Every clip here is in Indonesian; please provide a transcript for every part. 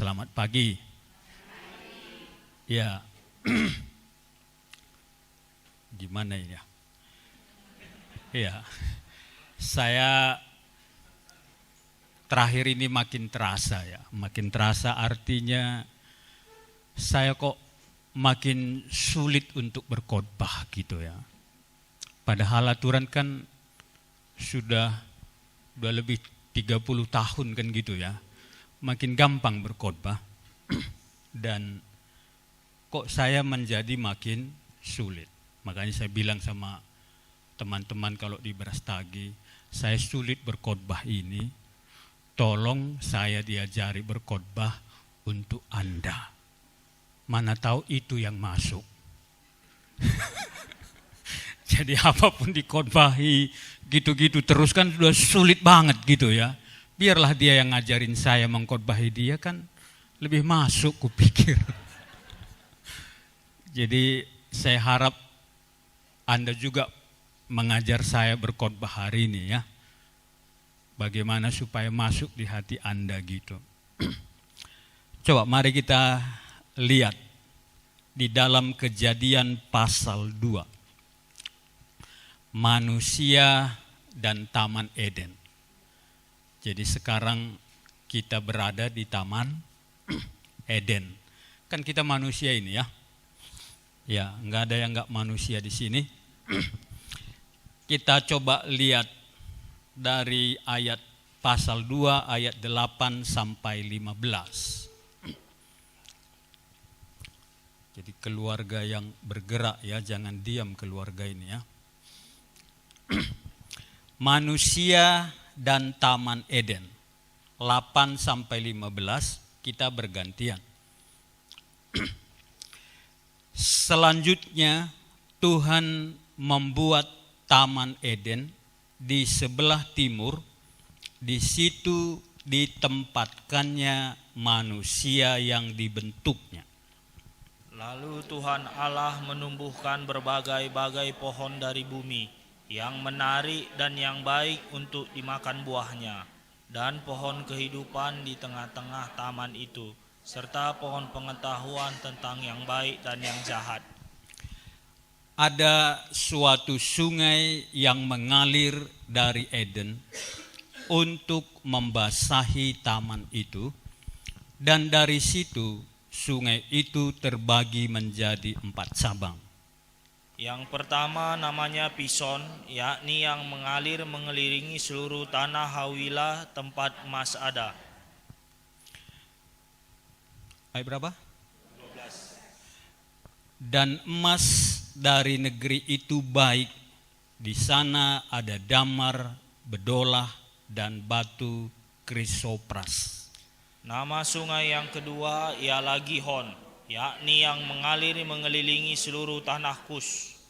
Selamat pagi. Ya, gimana ini ya? Ya, saya terakhir ini makin terasa ya, makin terasa artinya saya kok makin sulit untuk berkhotbah gitu ya. Padahal aturan kan sudah lebih 30 tahun kan gitu ya. Makin gampang berkhotbah dan kok saya menjadi makin sulit. Makanya saya bilang sama teman-teman kalau di Brastagi, saya sulit berkhotbah ini. Tolong saya diajari berkhotbah untuk Anda. Mana tahu itu yang masuk. Jadi apapun dikhotbahi gitu-gitu terus kan sudah sulit banget gitu ya. Biarlah dia yang ngajarin saya mengkhotbahi dia kan lebih masuk kupikir. Jadi saya harap Anda juga mengajar saya berkhotbah hari ini ya. Bagaimana supaya masuk di hati Anda gitu. Coba mari kita lihat di dalam Kejadian pasal 2. Manusia dan Taman Eden. Jadi sekarang kita berada di Taman Eden. Kan kita manusia ini ya. Ya, enggak ada yang enggak manusia di sini. Kita coba lihat dari ayat pasal 2 ayat 8 sampai 15. Jadi keluarga yang bergerak ya, jangan diam keluarga ini ya. Manusia dan Taman Eden 8 sampai 15 kita bergantian. Selanjutnya Tuhan membuat Taman Eden di sebelah timur, di situ ditempatkannya manusia yang dibentuknya. Lalu Tuhan Allah menumbuhkan berbagai-bagai pohon dari bumi, yang menarik dan yang baik untuk dimakan buahnya, dan pohon kehidupan di tengah-tengah taman itu, serta pohon pengetahuan tentang yang baik dan yang jahat. Ada suatu sungai yang mengalir dari Eden untuk membasahi taman itu, dan dari situ sungai itu terbagi menjadi 4 cabang. Yang pertama namanya Pison, yakni yang mengalir mengelilingi seluruh tanah Hawilah tempat emas ada. Ayat berapa? 12. Dan emas dari negeri itu baik. Di sana ada damar, bedolah, dan batu krisopras. Nama sungai yang kedua ialah Gihon, yakni yang mengalir mengelilingi seluruh tanah Kus.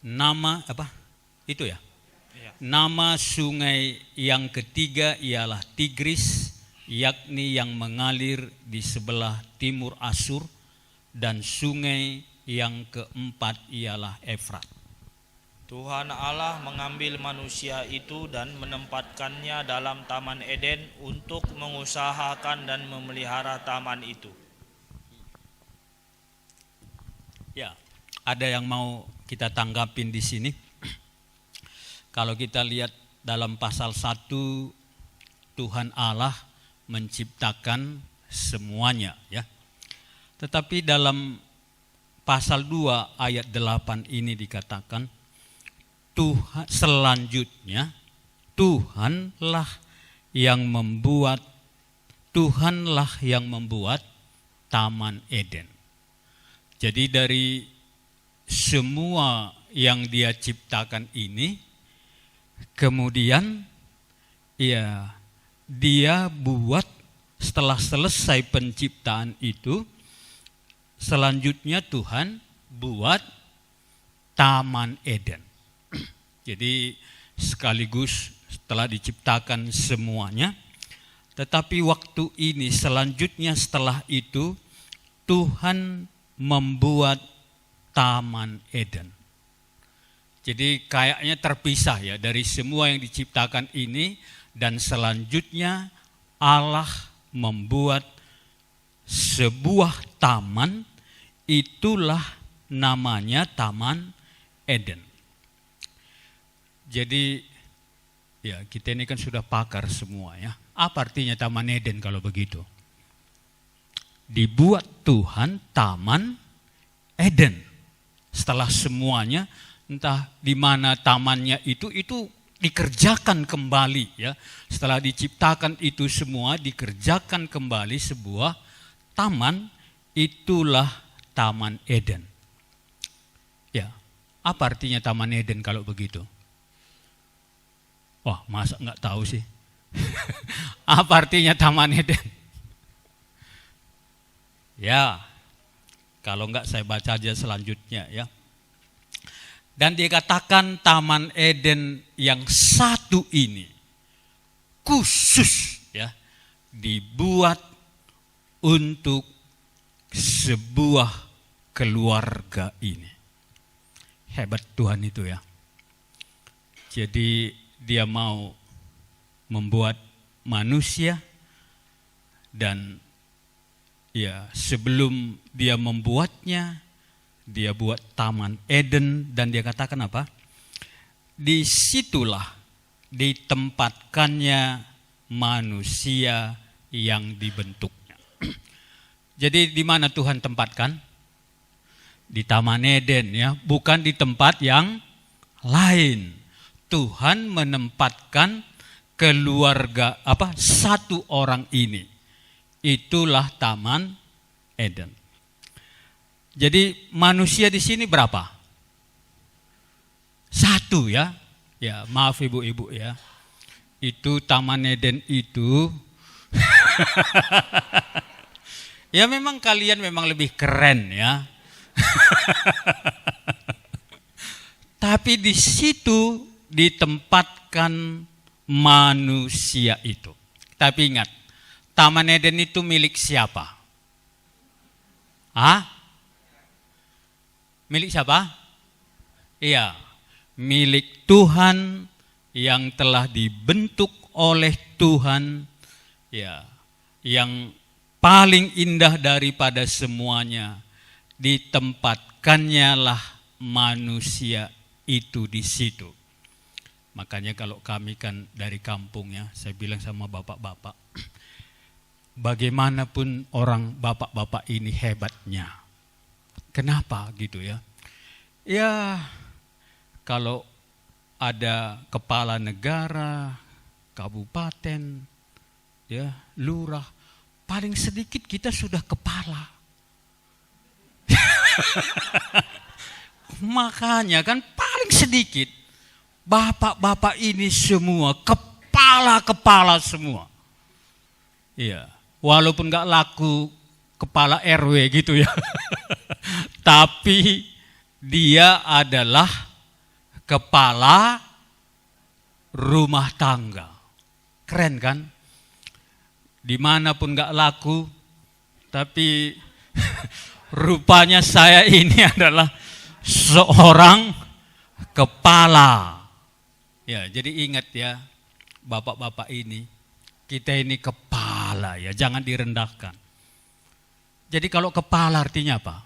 Nama apa? Itu ya? Ya. Nama sungai yang ketiga ialah Tigris, yakni yang mengalir di sebelah timur Asur, dan sungai yang keempat ialah Efrat. Tuhan Allah mengambil manusia itu dan menempatkannya dalam Taman Eden untuk mengusahakan dan memelihara taman itu. Ya, ada yang mau kita tanggapin di sini? Kalau kita lihat dalam pasal 1, Tuhan Allah menciptakan semuanya ya. Tetapi dalam pasal 2 ayat 8 ini dikatakan Tuhan selanjutnya Tuhanlah yang membuat Taman Eden. Jadi dari semua yang Dia ciptakan ini, kemudian ya Dia buat setelah selesai penciptaan itu, selanjutnya Tuhan buat Taman Eden. Jadi sekaligus setelah diciptakan semuanya, tetapi waktu ini selanjutnya setelah itu Tuhan membuat Taman Eden. Jadi kayaknya terpisah ya dari semua yang diciptakan ini, Dan selanjutnya Allah membuat sebuah taman, itulah namanya Taman Eden. Jadi ya kita ini kan sudah pakar semua ya. Apa artinya Taman Eden kalau begitu? Dibuat Tuhan Taman Eden. Setelah semuanya, entah di mana tamannya itu dikerjakan kembali ya. Setelah diciptakan itu semua dikerjakan kembali sebuah taman, itulah Taman Eden. Ya, apa artinya Taman Eden kalau begitu? Wah, masa nggak tahu sih? Apa artinya Taman Eden? Ya, kalau enggak saya baca aja selanjutnya ya. Dan dikatakan Taman Eden yang satu ini khusus ya dibuat untuk sebuah keluarga ini. Hebat Tuhan itu ya. Jadi dia mau membuat manusia dan ya, sebelum dia membuatnya, dia buat Taman Eden dan dia katakan apa? Disitulah ditempatkannya manusia yang dibentuknya. Jadi di mana Tuhan tempatkan? Di Taman Eden ya, bukan di tempat yang lain. Tuhan menempatkan keluarga satu orang ini. Itulah Taman Eden. Jadi manusia di sini berapa? Satu ya. Ya, maaf ibu-ibu ya. Itu Taman Eden itu ya memang kalian memang lebih keren ya. Tapi di situ ditempatkan manusia itu. Tapi ingat, Taman Eden itu milik siapa? Milik siapa? Iya, milik Tuhan yang telah dibentuk oleh Tuhan, ya, yang paling indah daripada semuanya. Ditempatkannya lah manusia itu di situ. Makanya kalau kami kan dari kampung ya, saya bilang sama bapak-bapak, bagaimanapun orang bapak-bapak ini hebatnya. Kenapa gitu ya? Ya, kalau ada kepala negara, kabupaten, ya, lurah, paling sedikit kita sudah kepala. Makanya kan paling sedikit bapak-bapak ini semua kepala-kepala semua. Iya. Walaupun gak laku kepala RW gitu ya. Tapi dia adalah kepala rumah tangga. Keren kan? Dimanapun gak laku, tapi rupanya saya ini adalah seorang kepala. Ya, jadi ingat ya, bapak-bapak ini, kita ini kepala ya, jangan direndahkan. Jadi kalau kepala artinya apa?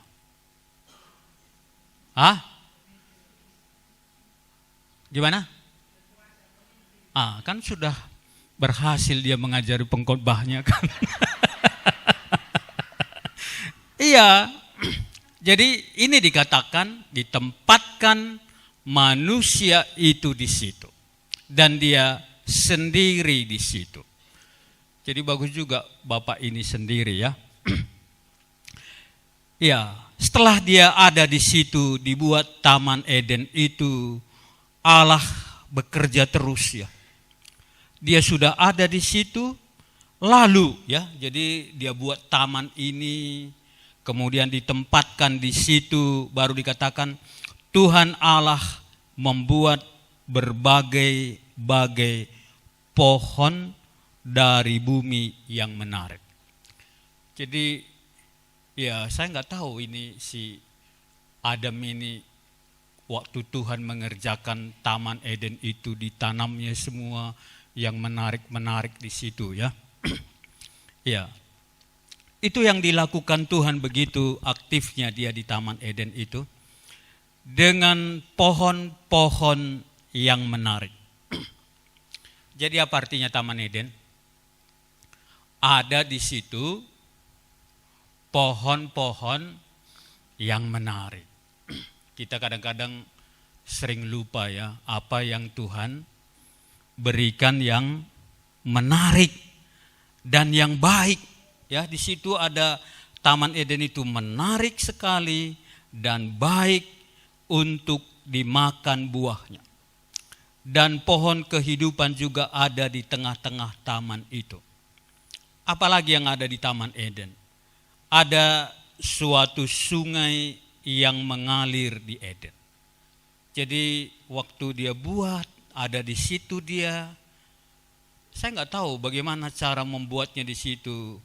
Gimana? Kan sudah berhasil dia mengajari pengkhotbahnya kan. Iya, jadi ini dikatakan ditempatkan manusia itu di situ. Dan dia sendiri di situ. Jadi bagus juga Bapak ini sendiri ya. Ya, setelah dia ada di situ, dibuat Taman Eden itu, Allah bekerja terus ya. Dia sudah ada di situ, lalu ya, jadi dia buat taman ini, kemudian ditempatkan di situ, baru dikatakan Tuhan Allah membuat berbagai pohon dari bumi yang menarik. Jadi ya saya nggak tahu ini si Adam ini waktu Tuhan mengerjakan Taman Eden itu ditanamnya semua, yang menarik-menarik di situ ya. Ya. Itu yang dilakukan Tuhan, begitu aktifnya dia di Taman Eden itu. Dengan pohon-pohon yang menarik. Jadi apa artinya Taman Eden? Ada di situ pohon-pohon yang menarik. Kita kadang-kadang sering lupa ya, apa yang Tuhan berikan yang menarik dan yang baik. Ya, di situ ada Taman Eden itu menarik sekali dan baik untuk dimakan buahnya. Dan pohon kehidupan juga ada di tengah-tengah taman itu. Apalagi yang ada di Taman Eden? Ada suatu sungai yang mengalir di Eden. Jadi waktu dia buat, ada di situ dia. Saya nggak tahu bagaimana cara membuatnya di situ.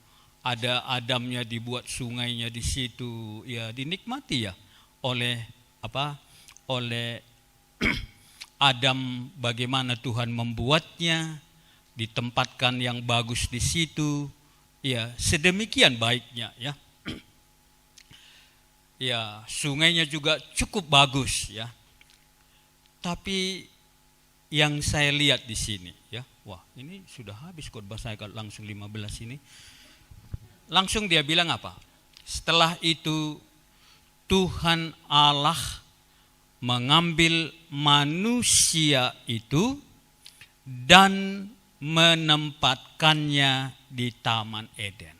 Ada Adamnya dibuat sungainya di situ, ya dinikmati ya oleh oleh Adam, bagaimana Tuhan membuatnya, ditempatkan yang bagus di situ, ya sedemikian baiknya ya. Ya sungainya juga cukup bagus ya. Tapi yang saya lihat di sini ya, wah ini sudah habis khotbah saya kalau langsung 15 ini. Langsung dia bilang apa? Setelah itu Tuhan Allah mengambil manusia itu dan menempatkannya di Taman Eden.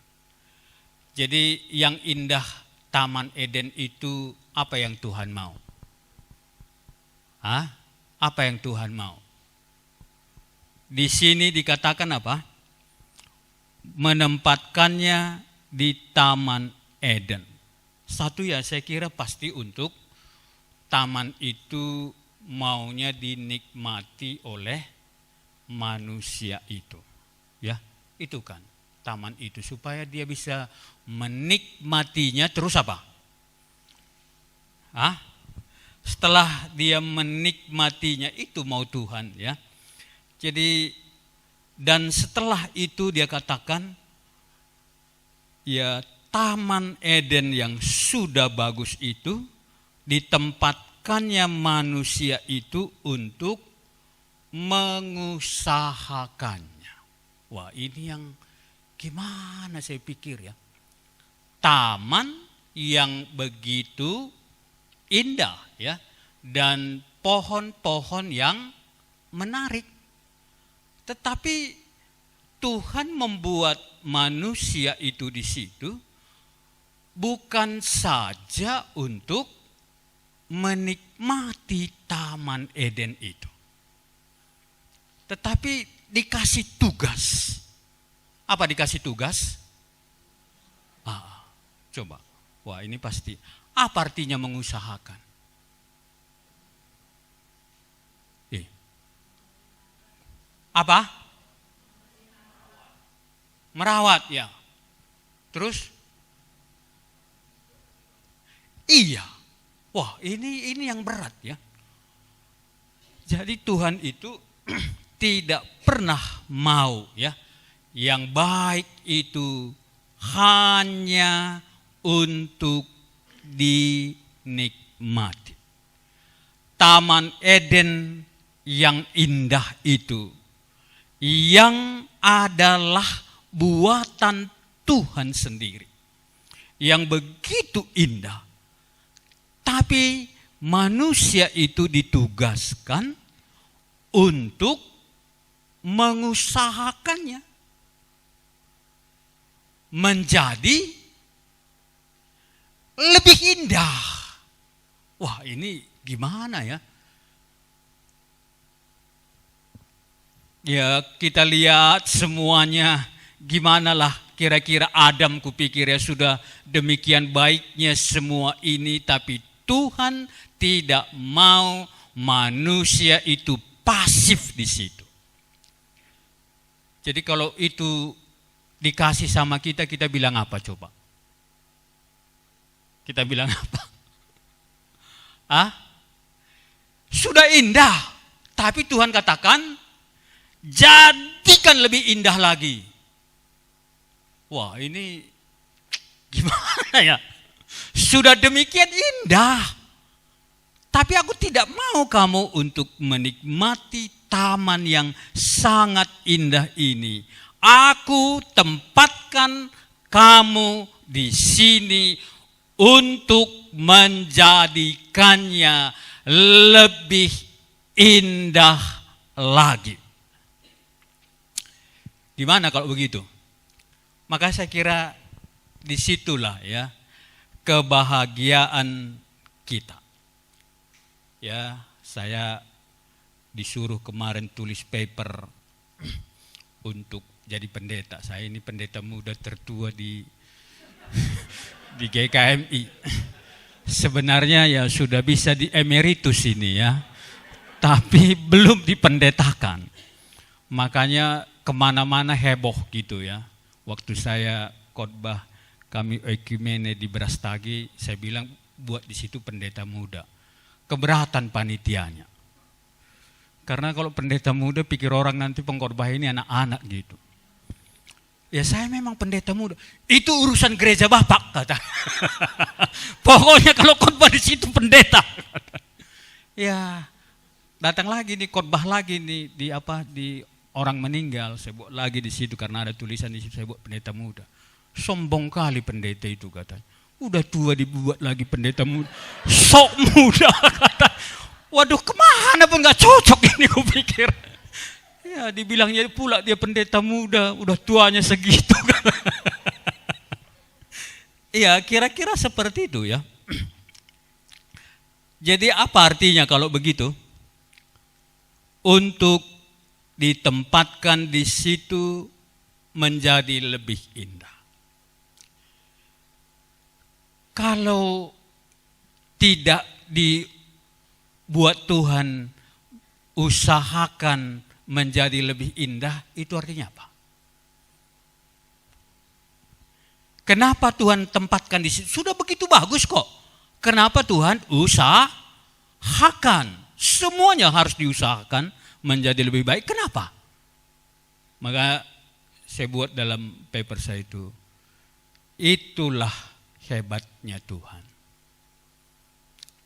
Jadi yang indah Taman Eden itu apa yang Tuhan mau? Apa yang Tuhan mau? Di sini dikatakan apa? Menempatkannya di Taman Eden. Satu ya, saya kira pasti untuk taman itu maunya dinikmati oleh manusia itu. Ya, itu kan taman itu supaya dia bisa menikmatinya terus apa? Setelah dia menikmatinya itu mau Tuhan ya. Jadi dan setelah itu dia katakan, ya Taman Eden yang sudah bagus itu ditempatkannya manusia itu untuk mengusahakannya. Wah ini yang gimana saya pikir ya. Taman yang begitu indah ya, dan pohon-pohon yang menarik. Tetapi Tuhan membuat manusia itu di situ bukan saja untuk menikmati Taman Eden itu, tetapi dikasih tugas. Apa dikasih tugas? Coba, wah ini pasti. Apa artinya mengusahakan? Apa? Merawat ya. Terus? Iya. Wah, ini yang berat ya. Jadi Tuhan itu tidak pernah mau ya yang baik itu hanya untuk dinikmati. Taman Eden yang indah itu, yang adalah buatan Tuhan sendiri, yang begitu indah. Tapi manusia itu ditugaskan untuk mengusahakannya menjadi lebih indah. Wah ini gimana ya? Ya kita lihat semuanya, gimanalah kira-kira Adam kupikir ya sudah demikian baiknya semua ini, tapi Tuhan tidak mau manusia itu pasif di situ. Jadi kalau itu dikasih sama kita, kita bilang apa coba? Kita bilang apa? Sudah indah, tapi Tuhan katakan jadikan lebih indah lagi. Wah, ini gimana ya? Sudah demikian indah, tapi aku tidak mau kamu untuk menikmati taman yang sangat indah ini. Aku tempatkan kamu di sini untuk menjadikannya lebih indah lagi. Gimana kalau begitu? Maka saya kira disitulah ya kebahagiaan kita. Ya, saya disuruh kemarin tulis paper untuk jadi pendeta. Saya ini pendeta muda tertua di GKMI. Sebenarnya ya sudah bisa di emeritus ini ya, tapi belum dipendetakan. Makanya kemana-mana heboh gitu ya. Waktu saya khotbah kami ekumene di Brastagi, saya bilang buat di situ pendeta muda. Keberatan panitianya. Karena kalau pendeta muda pikir orang nanti pengkhotbah ini anak-anak gitu. Ya saya memang pendeta muda. Itu urusan gereja Bapak kata. Pokoknya kalau khotbah di situ pendeta. Ya datang lagi nih khotbah lagi nih di orang meninggal. Saya buat lagi di situ karena ada tulisan di situ saya buat pendeta muda. Sombong kali pendeta itu katanya. Udah tua dibuat lagi pendeta muda. Sok muda kata. Waduh kemana pun gak cocok ini kupikir. Ya dibilangnya pula dia pendeta muda, udah tuanya segitu. Iya kira-kira seperti itu ya. Jadi apa artinya kalau begitu? Untuk ditempatkan di situ menjadi lebih indah. Kalau tidak dibuat Tuhan usahakan menjadi lebih indah, itu artinya apa? Kenapa Tuhan tempatkan di situ? Sudah begitu bagus kok. Kenapa Tuhan usahakan? Semuanya harus diusahakan menjadi lebih baik. Kenapa? Maka saya buat dalam paper saya itu. Itulah hebatnya Tuhan.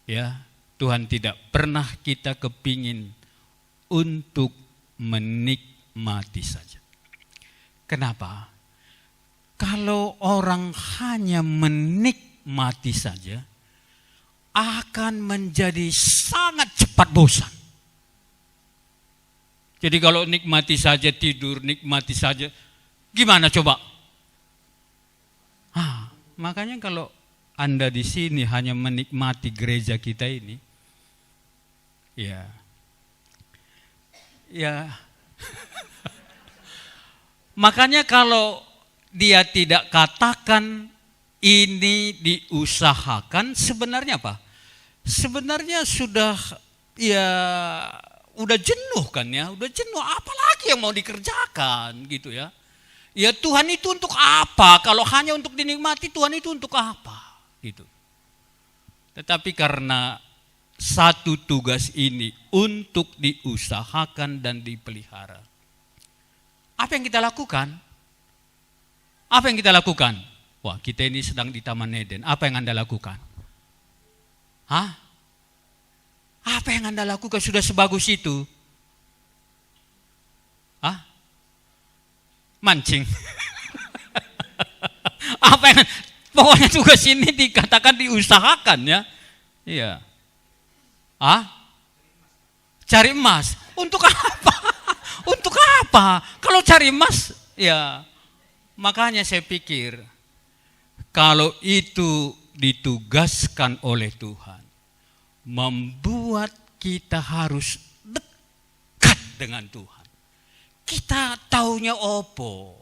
Ya, Tuhan tidak pernah kita kepingin untuk menikmati saja. Kenapa? Kalau orang hanya menikmati saja, akan menjadi sangat cepat bosan. Jadi kalau nikmati saja tidur, nikmati saja, gimana coba? Makanya kalau Anda di sini hanya menikmati gereja kita ini, ya, makanya kalau dia tidak katakan ini diusahakan, sebenarnya apa? Sebenarnya sudah udah jenuh kan ya, udah jenuh. Apalagi yang mau dikerjakan gitu ya? Ya Tuhan itu untuk apa? Kalau hanya untuk dinikmati, Tuhan itu untuk apa? Gitu. Tetapi karena satu tugas ini untuk diusahakan dan dipelihara. Apa yang kita lakukan? Apa yang kita lakukan? Wah, kita ini sedang di Taman Eden. Apa yang Anda lakukan? Apa yang Anda lakukan sudah sebagus itu? Mancing. Apa yang pokoknya tugas ini dikatakan diusahakan ya. Iya. Cari emas. Untuk apa? Untuk apa? Kalau cari emas, ya makanya saya pikir kalau itu ditugaskan oleh Tuhan, membuat kita harus dekat dengan Tuhan. Kita taunya opo.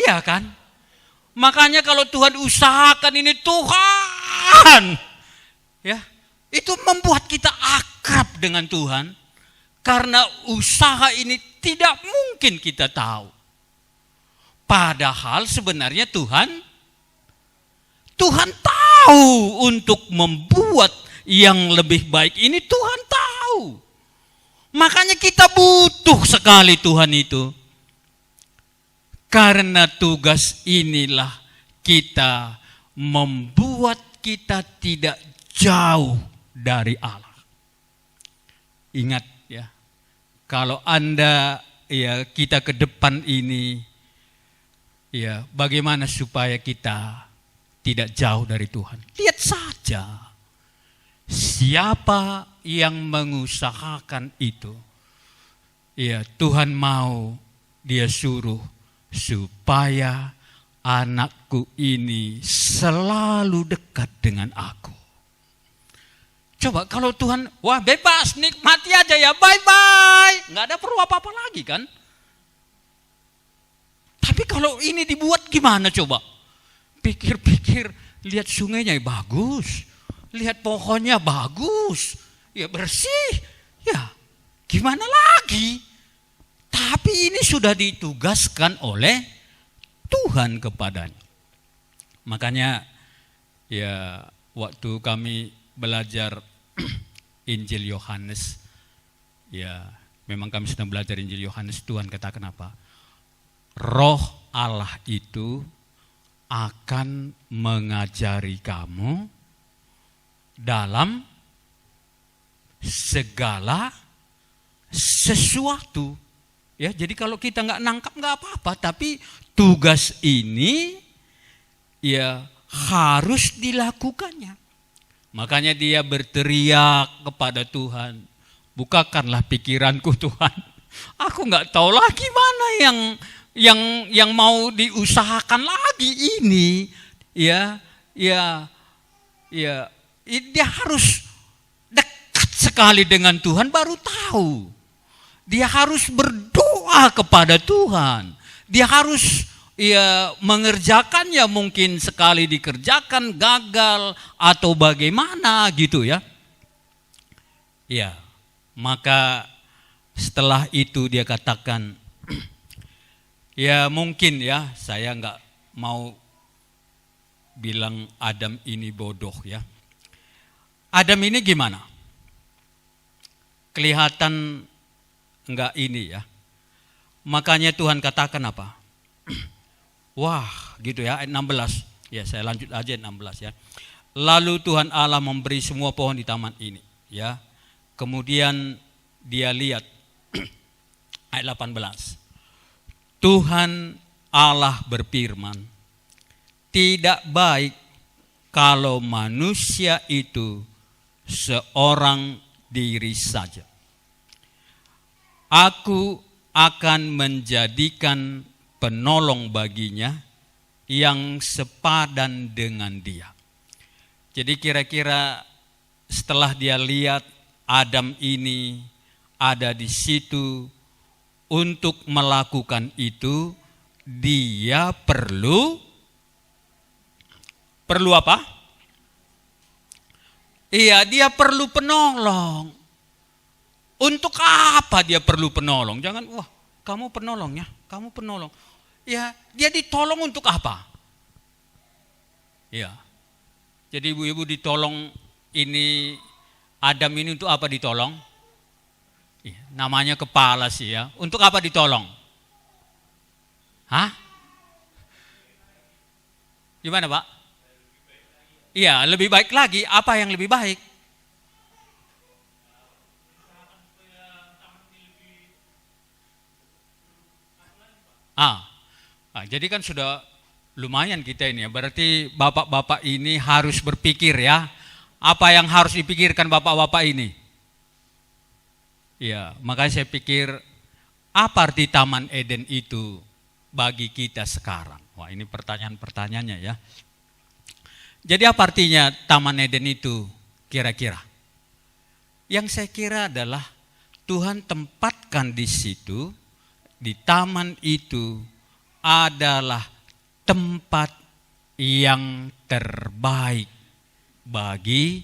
Iya kan? Makanya kalau Tuhan usahakan ini Tuhan, ya, itu membuat kita akrab dengan Tuhan. Karena usaha ini tidak mungkin kita tahu. Padahal sebenarnya Tuhan tahu untuk membuat yang lebih baik ini Tuhan tahu. Makanya kita butuh sekali Tuhan itu. Karena tugas inilah kita membuat kita tidak jauh dari Allah. Ingat ya, kalau Anda ya kita ke depan ini ya, bagaimana supaya kita tidak jauh dari Tuhan? Lihat saja siapa yang mengusahakan itu. Ya, Tuhan mau dia suruh supaya anakku ini selalu dekat dengan aku. Coba kalau Tuhan, wah bebas, nikmati aja ya, bye-bye. Nggak ada perlu apa-apa lagi kan. Tapi kalau ini dibuat gimana coba? Pikir-pikir, lihat sungainya bagus, lihat pohonnya bagus, ya bersih, ya gimana lagi? Tapi ini sudah ditugaskan oleh Tuhan kepadanya. Makanya ya waktu kami belajar Injil Yohanes, ya memang kami sedang belajar Injil Yohanes, Tuhan katakan apa? Roh Allah itu akan mengajari kamu dalam segala sesuatu. Ya, jadi kalau kita nggak nangkap nggak apa-apa, tapi tugas ini ya harus dilakukannya. Makanya dia berteriak kepada Tuhan, bukakanlah pikiranku Tuhan. Aku nggak tahu lagi mana yang mau diusahakan lagi ini. Ya, dia harus dekat sekali dengan Tuhan baru tahu. Dia harus berdoa kepada Tuhan. Dia harus mengerjakannya, mungkin sekali dikerjakan gagal atau bagaimana gitu ya. Ya, maka setelah itu dia katakan, ya mungkin ya, saya nggak mau bilang Adam ini bodoh ya. Adam ini gimana? Kelihatan enggak ini ya. Makanya Tuhan katakan apa? Wah, gitu ya, ayat 16. Ya, saya lanjut aja ayat 16 ya. Lalu Tuhan Allah memberi semua pohon di taman ini, ya. Kemudian dia lihat ayat 18. Tuhan Allah berfirman, tidak baik kalau manusia itu seorang diri saja. Aku akan menjadikan penolong baginya yang sepadan dengan dia. Jadi kira-kira setelah dia lihat Adam ini ada di situ untuk melakukan itu, dia perlu apa? Iya, dia perlu penolong. Untuk apa dia perlu penolong? Jangan, wah kamu penolong ya, kamu penolong. Ya, dia ditolong untuk apa? Ya, jadi ibu-ibu ditolong ini, Adam ini untuk apa ditolong? Ya, namanya kepala sih ya. Untuk apa ditolong? Hah? Gimana Pak? Iya, lebih baik lagi. Apa yang lebih baik? Jadi kan sudah lumayan kita ini ya. Berarti bapak-bapak ini harus berpikir ya. Apa yang harus dipikirkan bapak-bapak ini? Ya, makanya saya pikir apa arti Taman Eden itu bagi kita sekarang? Wah, ini pertanyaan-pertanyaannya ya. Jadi apa artinya Taman Eden itu kira-kira? Yang saya kira adalah Tuhan tempatkan di situ, di taman itu adalah tempat yang terbaik bagi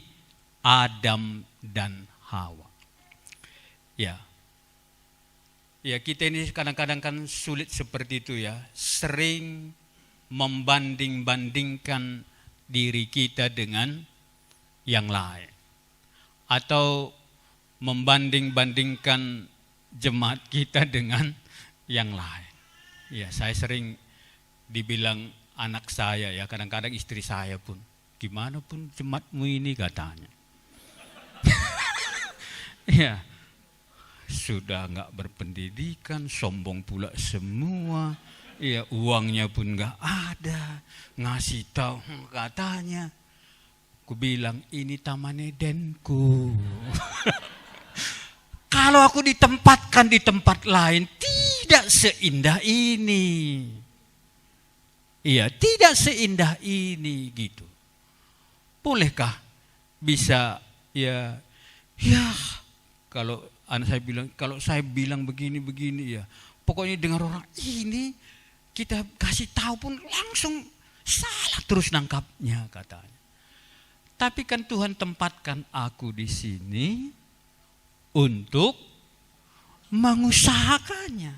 Adam dan Hawa. Ya, kita ini kadang-kadang kan sulit seperti itu ya, sering membanding-bandingkan diri kita dengan yang lain. Atau membanding-bandingkan jemaat kita dengan yang lain. Ya, saya sering dibilang anak saya ya, kadang-kadang istri saya pun, gimana pun jemaatmu ini katanya. Ya, sudah nggak berpendidikan, sombong pula semua. Ya, uangnya pun nggak ada, ngasih tahu katanya. Ku bilang ini Taman Edenku. Kalau aku ditempatkan di tempat lain tidak seindah ini. Iya, tidak seindah ini gitu. Bolehkah bisa ya kalau anak saya bilang, kalau saya bilang begini ya, pokoknya dengar orang ini kita kasih tahu pun langsung salah terus nangkapnya katanya. Tapi kan Tuhan tempatkan aku di sini untuk mengusahakannya.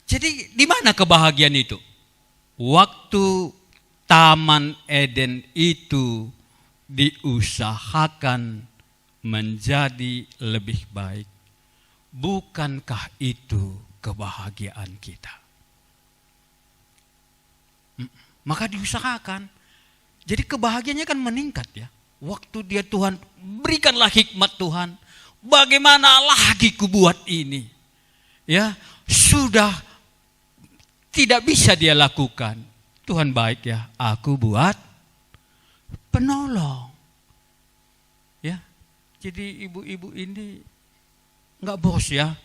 Jadi di mana kebahagiaan itu? Waktu Taman Eden itu diusahakan menjadi lebih baik. Bukankah itu kebahagiaan kita? Maka diusahakan. Jadi kebahagiaannya kan meningkat ya. Waktu dia Tuhan berikanlah hikmat Tuhan. Bagaimana lagi ku buat ini? Ya, sudah tidak bisa dia lakukan. Tuhan baik ya, aku buat penolong. Ya. Jadi ibu-ibu ini enggak bos ya.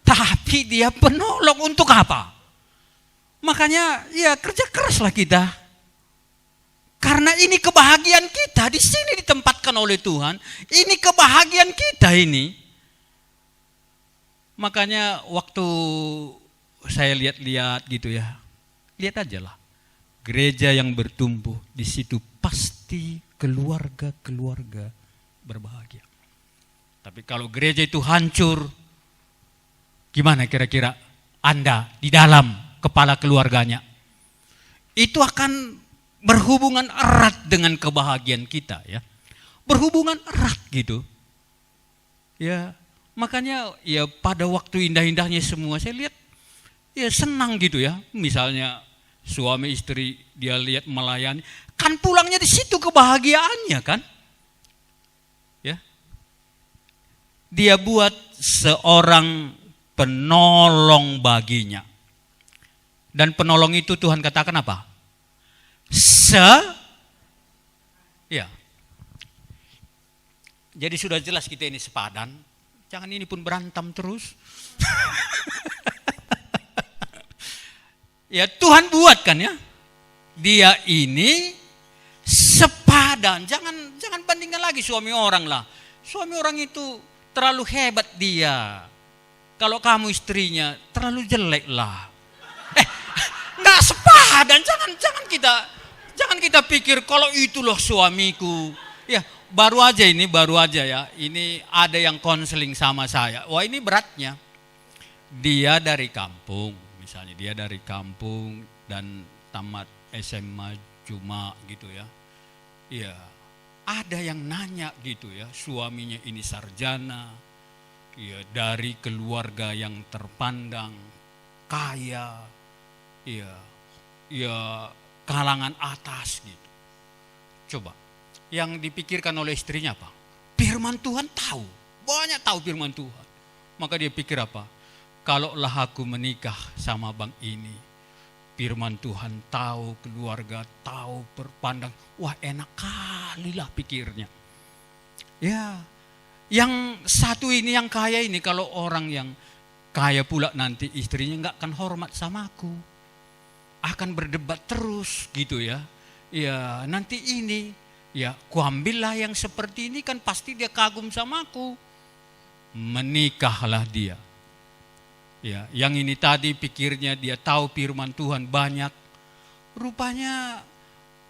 Tapi dia penolong untuk apa? Makanya ya kerja keraslah kita. Karena ini kebahagiaan kita, di sini ditempatkan oleh Tuhan. Ini kebahagiaan kita ini. Makanya waktu saya lihat-lihat gitu ya. Lihat aja lah. Gereja yang bertumbuh, di situ pasti keluarga-keluarga berbahagia. Tapi kalau gereja itu hancur, gimana kira-kira Anda di dalam kepala keluarganya? Itu akan berhubungan erat dengan kebahagiaan kita ya. Berhubungan erat gitu. Ya, makanya ya pada waktu indah-indahnya semua saya lihat ya senang gitu ya. Misalnya suami istri dia lihat melayani, kan pulangnya di situ kebahagiaannya kan? Ya. Dia buat seorang penolong baginya. Dan penolong itu Tuhan katakan apa? Ya. Jadi sudah jelas kita ini sepadan. Jangan ini pun berantem terus. Ya Tuhan buat kan ya. Dia ini sepadan. Jangan bandingkan lagi suami orang lah. Suami orang itu terlalu hebat dia. Kalau kamu istrinya terlalu jelek lah. Nggak sepadan. Jangan kita pikir kalau itulah suamiku. Ya, baru aja ya. Ini ada yang konseling sama saya. Wah, ini beratnya. Dia dari kampung, misalnya dia dari kampung dan tamat SMA cuma gitu ya. Iya, ada yang nanya gitu ya, suaminya ini sarjana. Ya, dari keluarga yang terpandang kaya. Ya kalangan atas gitu. Coba, yang dipikirkan oleh istrinya apa? Firman Tuhan tahu, banyak tahu firman Tuhan. Maka dia pikir apa? Kalaulah aku menikah sama bang ini, firman Tuhan tahu, keluarga tahu, berpandang, wah enak kali lah pikirnya. Ya, yang satu ini yang kaya ini, kalau orang yang kaya pula nanti istrinya nggak akan hormat sama aku. Akan berdebat terus gitu ya. Ya nanti ini ya kuambillah yang seperti ini kan pasti dia kagum sama aku. Menikahlah dia. Ya, yang ini tadi pikirnya dia tahu firman Tuhan banyak. Rupanya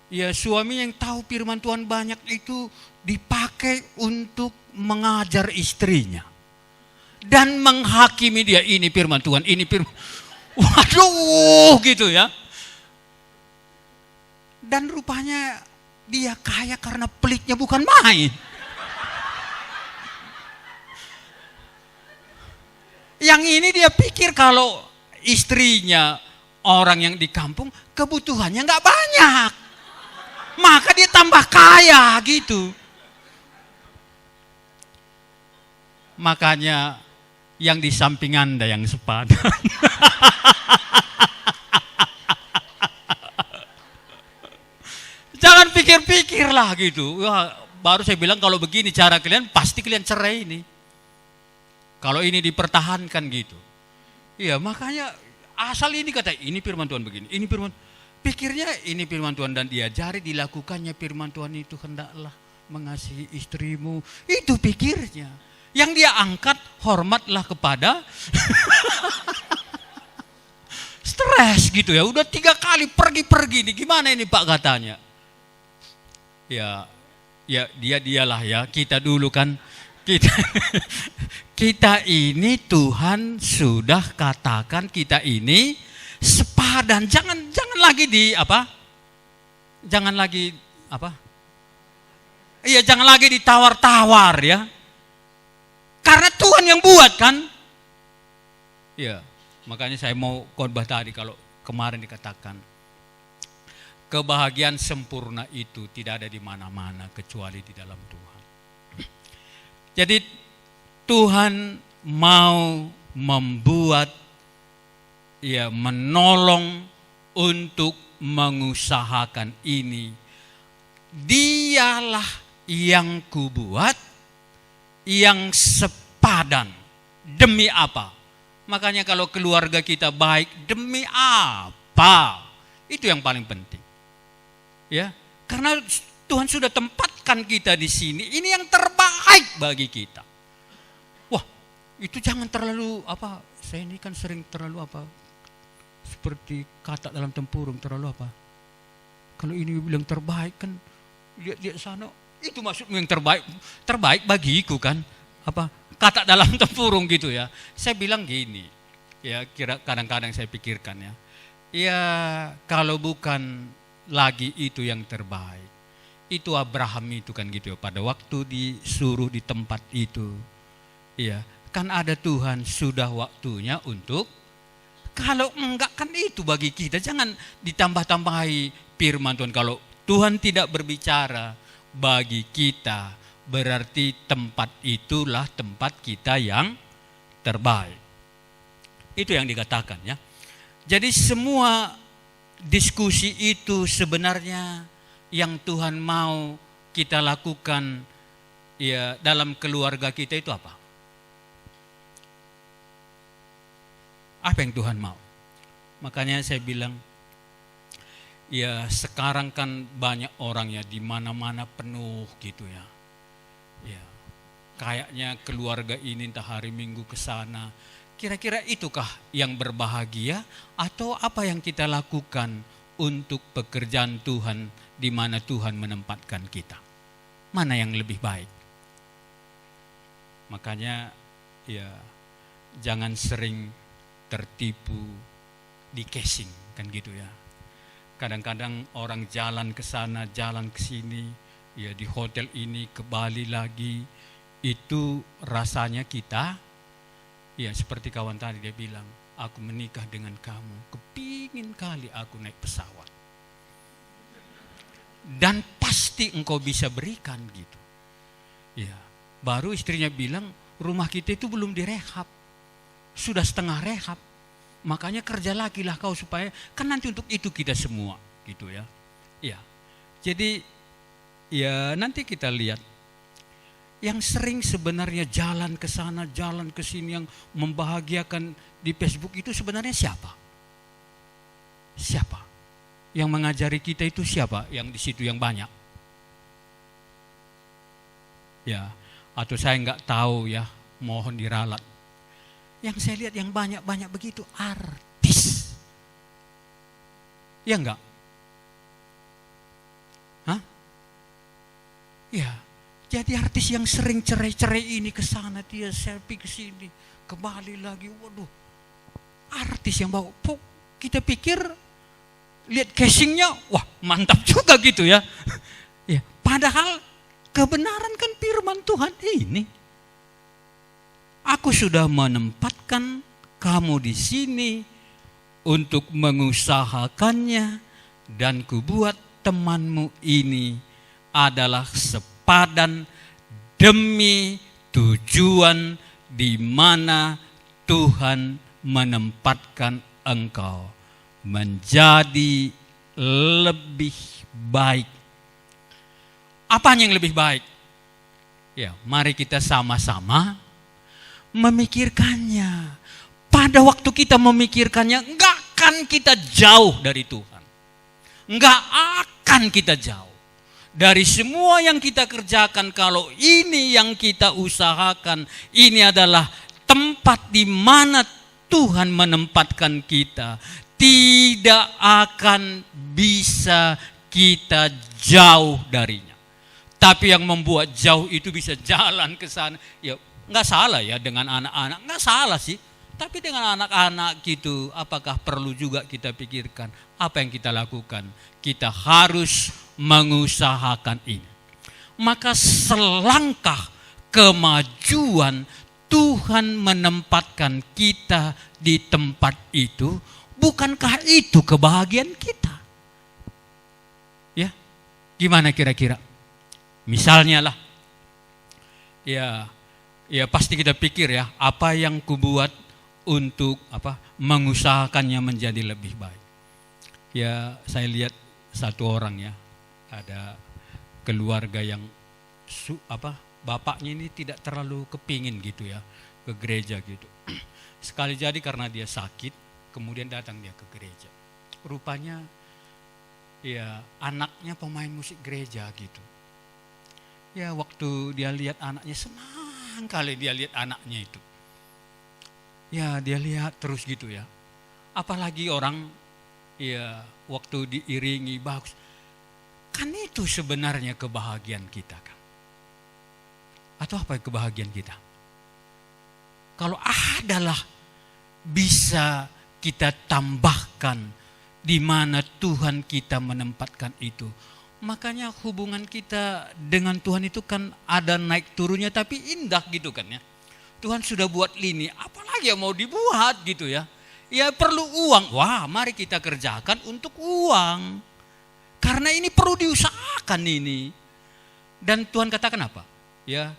ya suami yang tahu firman Tuhan banyak itu dipakai untuk mengajar istrinya. Dan menghakimi dia, ini firman Tuhan, ini firman. Waduh gitu ya. Dan rupanya dia kaya karena pelitnya bukan main. Yang ini dia pikir kalau istrinya orang yang di kampung kebutuhannya nggak banyak, maka dia tambah kaya gitu. Makanya yang di samping Anda yang sepadan. Jangan pikir-pikir lah gitu. Wah, baru saya bilang kalau begini cara kalian, pasti kalian cerai ini. Kalau ini dipertahankan gitu. Iya, makanya asal ini kata, ini firman Tuhan begini, ini firman. Pikirnya ini firman Tuhan dan diajari dilakukannya firman Tuhan itu, hendaklah mengasihi istrimu. Itu pikirnya. Yang dia angkat, hormatlah kepada stres gitu ya. Udah 3 kali pergi-pergi nih, gimana ini Pak katanya. Ya dialah ya, kita dulu kan kita ini Tuhan sudah katakan kita ini sepadan. Jangan lagi jangan lagi ditawar-tawar ya. Karena Tuhan yang buat kan. Ya, makanya saya mau khotbah tadi kalau kemarin dikatakan kebahagiaan sempurna itu tidak ada di mana-mana kecuali di dalam Tuhan. Jadi Tuhan mau membuat, ya menolong untuk mengusahakan ini. Dialah yang kubuat, yang sepadan. Demi apa? Makanya kalau keluarga kita baik, demi apa? Itu yang paling penting. Ya, karena Tuhan sudah tempatkan kita di sini. Ini yang terbaik bagi kita. Wah, itu jangan terlalu saya ini kan sering terlalu seperti kata dalam tempurung, terlalu kalau ini bilang terbaik kan, lihat sana, itu maksudmu yang terbaik bagiku kan, kata dalam tempurung gitu ya. Saya bilang gini, ya kadang-kadang saya pikirkan ya kalau bukan lagi itu yang terbaik, itu Abraham itu kan gitu ya, pada waktu disuruh di tempat itu, ya kan ada Tuhan sudah waktunya untuk. Kalau enggak kan itu bagi kita, jangan ditambah-tambahi firman Tuhan. Kalau Tuhan tidak berbicara bagi kita, berarti tempat itulah tempat kita yang terbaik. Itu yang dikatakan ya. Jadi semua diskusi itu sebenarnya yang Tuhan mau kita lakukan ya dalam keluarga kita itu apa? Apa yang Tuhan mau? Makanya saya bilang, ya sekarang kan banyak orang ya di mana-mana penuh gitu ya. Ya, kayaknya keluarga ini entah hari Minggu ke sana. Kira-kira itukah yang berbahagia atau apa yang kita lakukan untuk pekerjaan Tuhan di mana Tuhan menempatkan kita? Mana yang lebih baik? Makanya ya jangan sering tertipu di casing kan gitu ya. Kadang-kadang orang jalan ke sana, jalan ke sini, ya di hotel ini, ke Bali lagi, itu rasanya kita, ya seperti kawan tadi dia bilang, aku menikah dengan kamu, kepingin kali aku naik pesawat. Dan pasti engkau bisa berikan gitu. Ya, baru istrinya bilang, rumah kita itu belum direhab. Sudah setengah rehab, makanya kerja lagi lah kau supaya kan nanti untuk itu kita semua gitu ya. Ya, jadi ya nanti kita lihat yang sering sebenarnya jalan ke sana, jalan ke sini yang membahagiakan di Facebook itu sebenarnya siapa? Siapa? Yang mengajari kita itu siapa? Yang di situ yang banyak? Ya, atau saya nggak tahu ya, mohon diralat. Yang saya lihat yang banyak-banyak begitu artis. Ya enggak? Hah? Ya, jadi artis yang sering cerai-cerai ini ke sana, dia selfie ke sini, kembali lagi. Waduh. Artis yang bawa. Kita pikir lihat casingnya, wah mantap juga gitu ya. Padahal kebenaran kan firman Tuhan ini. Aku sudah menempatkan kamu di sini untuk mengusahakannya, dan kubuat temanmu ini adalah sepadan demi tujuan di mana Tuhan menempatkan engkau menjadi lebih baik. Apanya yang lebih baik? Ya, mari kita sama-sama memikirkannya. Pada waktu kita memikirkannya, enggak akan kita jauh dari Tuhan. Enggak akan kita jauh dari semua yang kita kerjakan. Kalau ini yang kita usahakan, ini adalah tempat di mana Tuhan menempatkan kita, tidak akan bisa kita jauh darinya. Tapi yang membuat jauh itu bisa jalan ke sana, ya nggak salah ya dengan anak-anak, nggak salah sih. Tapi dengan anak-anak gitu, apakah perlu juga kita pikirkan apa yang kita lakukan? Kita harus mengusahakan ini. Maka selangkah kemajuan Tuhan menempatkan kita di tempat itu, bukankah itu kebahagiaan kita? Ya, gimana kira-kira? Misalnya lah, ya pasti kita pikir ya, apa yang kubuat untuk mengusahakannya menjadi lebih baik. Ya, saya lihat satu orang ya, ada keluarga yang bapaknya ini tidak terlalu kepingin gitu ya ke gereja gitu. Sekali jadi karena dia sakit, kemudian datang dia ke gereja. Rupanya ya anaknya pemain musik gereja gitu. Ya waktu dia lihat anaknya, senang kali dia lihat anaknya itu. Ya dia lihat terus gitu ya. Apalagi orang ya waktu diiringi bagus. Kan itu sebenarnya kebahagiaan kita kan. Atau apa kebahagiaan kita? Kalau adalah bisa kita tambahkan di mana Tuhan kita menempatkan itu. Makanya hubungan kita dengan Tuhan itu kan ada naik turunnya tapi indah gitu kan ya. Tuhan sudah buat lini, apalagi yang mau dibuat gitu ya. Ya perlu uang, wah mari kita kerjakan untuk uang. Karena ini perlu diusahakan ini. Dan Tuhan katakan apa? Ya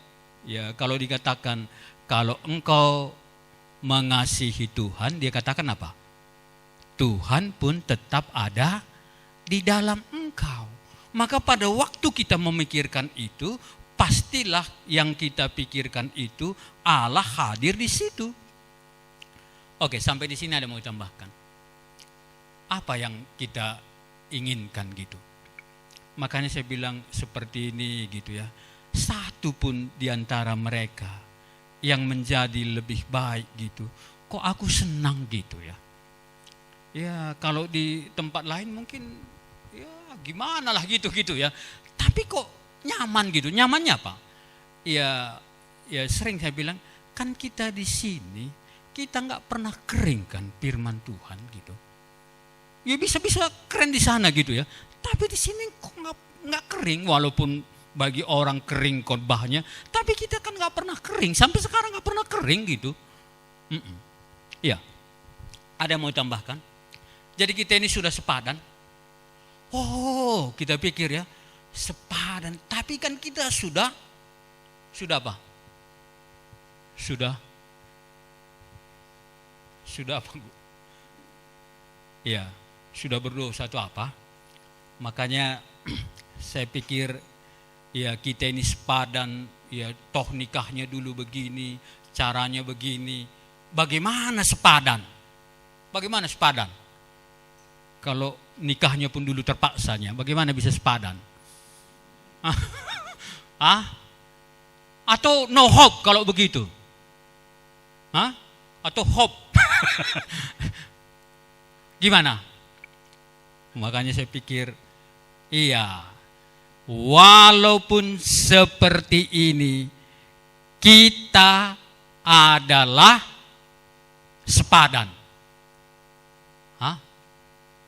kalau dikatakan kalau engkau mengasihi Tuhan, dia katakan apa? Tuhan pun tetap ada di dalam engkau. Maka pada waktu kita memikirkan itu, pastilah yang kita pikirkan itu Allah hadir di situ. Oke, sampai di sini ada mau tambahkan. Apa yang kita inginkan gitu. Makanya saya bilang seperti ini gitu ya. Satu pun di antara mereka yang menjadi lebih baik gitu. Kok aku senang gitu ya. Ya kalau di tempat lain mungkin ya gimana lah gitu ya. Tapi kok nyaman gitu. Nyamannya apa? Ya sering saya bilang kan kita di sini kita nggak pernah kering kan firman Tuhan gitu. Ya bisa keren di sana gitu ya. Tapi di sini kok nggak kering walaupun bagi orang kering khotbahnya. Tapi kita kan nggak pernah kering sampai sekarang nggak pernah kering gitu. Ya, ada yang mau tambahkan? Jadi kita ini sudah sepadan. Oh, kita pikir ya sepadan. Tapi kan kita sudah apa? Sudah apa? Ya, sudah berdosa atau apa? Makanya saya pikir ya kita ini sepadan, ya toh nikahnya dulu begini, caranya begini. Bagaimana sepadan? Bagaimana sepadan? Kalau nikahnya pun dulu terpaksanya, bagaimana bisa sepadan? Atau no hope kalau begitu? Atau hope? Gimana? Makanya saya pikir, iya, walaupun seperti ini, kita adalah sepadan.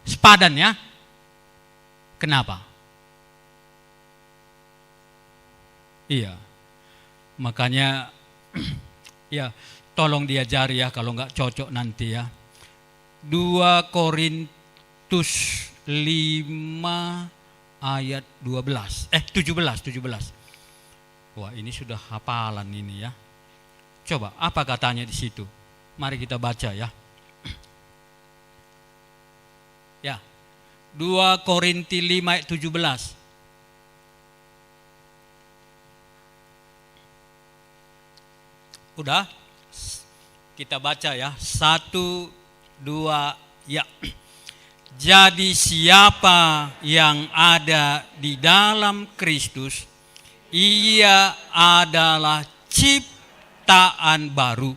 Sepadan ya? Kenapa? Iya. Makanya ya tolong diajari ya kalau nggak cocok nanti ya. 2 Korintus 5 ayat 17. Wah, ini sudah hafalan ini ya. Coba apa katanya di situ? Mari kita baca ya. Ya. 2 Korintus 5 ayat 17. Udah? Kita baca ya. 1, 2, ya. Jadi siapa yang ada di dalam Kristus, ia adalah ciptaan baru.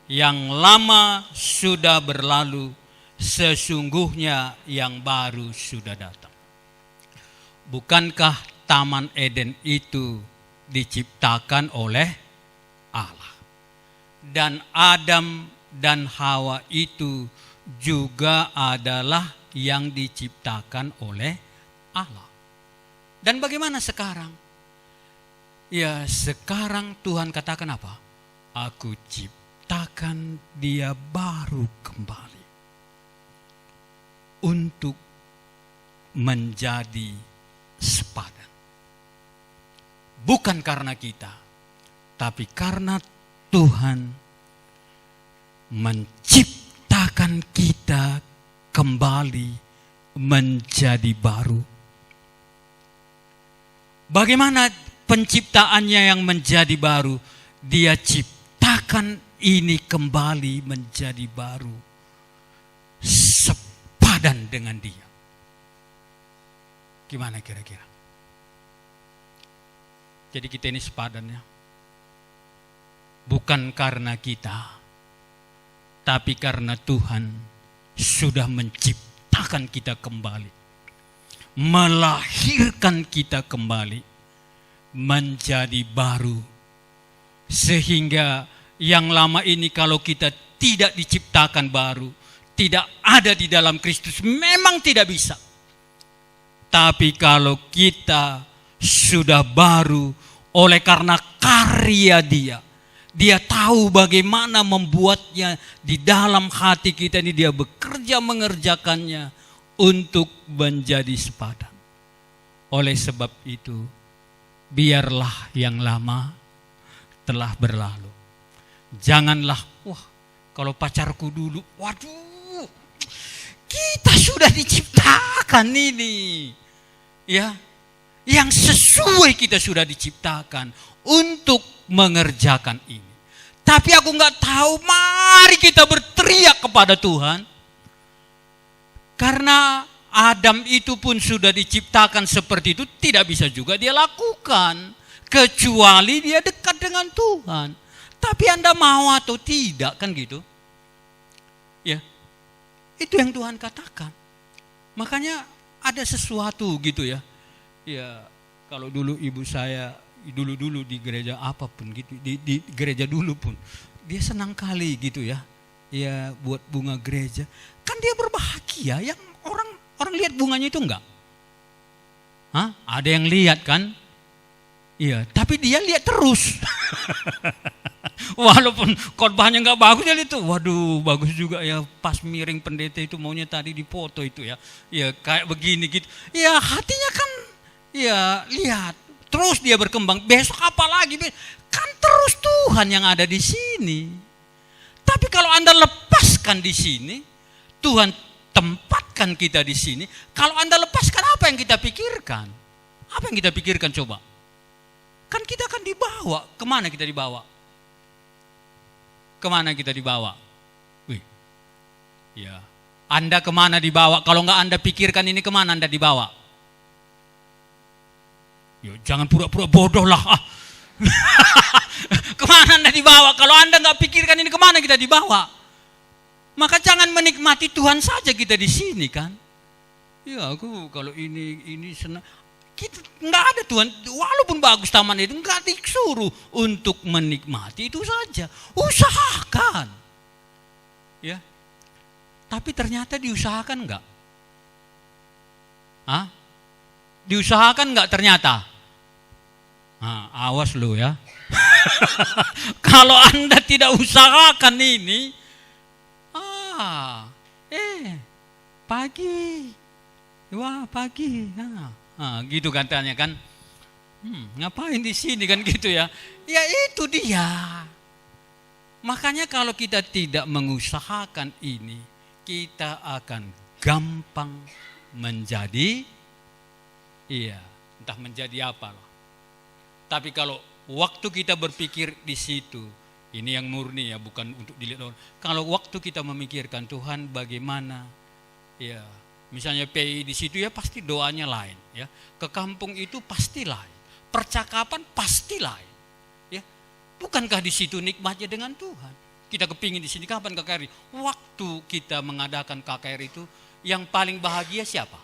Yang lama sudah berlalu, sesungguhnya yang baru sudah datang. Bukankah Taman Eden itu diciptakan oleh Allah? Dan Adam dan Hawa itu juga adalah yang diciptakan oleh Allah. Dan bagaimana sekarang? Ya, sekarang Tuhan katakan apa? Aku ciptakan dia baru kembali untuk menjadi sepadan. Bukan karena kita, tapi karena Tuhan menciptakan kita kembali menjadi baru. Bagaimana penciptaannya yang menjadi baru? Dia ciptakan ini kembali menjadi baru, sepadan dengan dia. Gimana kira-kira? Jadi kita ini sepadan ya. Bukan karena kita, tapi karena Tuhan sudah menciptakan kita kembali, melahirkan kita kembali menjadi baru. Sehingga yang lama ini kalau kita tidak diciptakan baru, tidak ada di dalam Kristus, memang tidak bisa. Tapi kalau kita sudah baru oleh karena karya Dia tahu bagaimana membuatnya di dalam hati kita ini. Dia bekerja mengerjakannya untuk menjadi sepadan. Oleh sebab itu, biarlah yang lama telah berlalu. Janganlah, wah kalau pacarku dulu, waduh, kita sudah diciptakan ini. Ya, yang sesuai kita sudah diciptakan untuk mengerjakan ini. Tapi aku nggak tahu, mari kita berteriak kepada Tuhan. Karena Adam itu pun sudah diciptakan seperti itu, tidak bisa juga dia lakukan. Kecuali dia dekat dengan Tuhan. Tapi Anda mau atau tidak, kan gitu. Ya, itu yang Tuhan katakan. Makanya ada sesuatu gitu ya. Ya, kalau dulu ibu saya, dulu di gereja apapun gitu, di gereja dulu pun dia senang kali gitu ya, ya buat bunga gereja, kan dia berbahagia. Yang orang lihat bunganya itu enggak? Hah? Ada yang lihat kan? Iya, tapi dia lihat terus. Walaupun khotbahnya enggak bagus, dia itu, waduh bagus juga ya, pas miring pendeta itu maunya tadi dipoto itu ya, ya kayak begini gitu. Ya hatinya kan, ya lihat. Terus dia berkembang, besok apa lagi? Kan terus Tuhan yang ada di sini. Tapi kalau Anda lepaskan di sini, Tuhan tempatkan kita di sini. Kalau Anda lepaskan, apa yang kita pikirkan? Apa yang kita pikirkan coba? Kan kita akan dibawa. Kemana kita dibawa? Kemana kita dibawa? Wih, ya. Anda kemana dibawa? Kalau nggak Anda pikirkan ini, kemana Anda dibawa? Ya, jangan pura-pura bodoh lah. Kemana Anda dibawa? Kalau Anda nggak pikirkan ini, kemana kita dibawa? Maka jangan menikmati Tuhan saja kita di sini kan. Ya aku kalau ini senang. Kita nggak ada Tuhan. Walaupun bagus taman itu, nggak disuruh untuk menikmati itu saja. Usahakan. Ya. Tapi ternyata diusahakan nggak? Hah? Diusahakan nggak ternyata? Nah, awas lu ya. Kalau Anda tidak usahakan ini, pagi, wah pagi, gitu kan tanya kan, ngapain di sini kan gitu ya? Ya itu dia. Makanya kalau kita tidak mengusahakan ini, kita akan gampang menjadi, entah menjadi apa loh. Tapi kalau waktu kita berpikir di situ, ini yang murni ya, bukan untuk dilihat orang. Kalau waktu kita memikirkan Tuhan bagaimana, ya misalnya PI di situ ya pasti doanya lain, ya. Ke kampung itu pasti lain, percakapan pasti lain, ya. Bukankah di situ nikmatnya dengan Tuhan? Kita kepingin di sini kapan KKR? Waktu kita mengadakan KKR itu, yang paling bahagia siapa?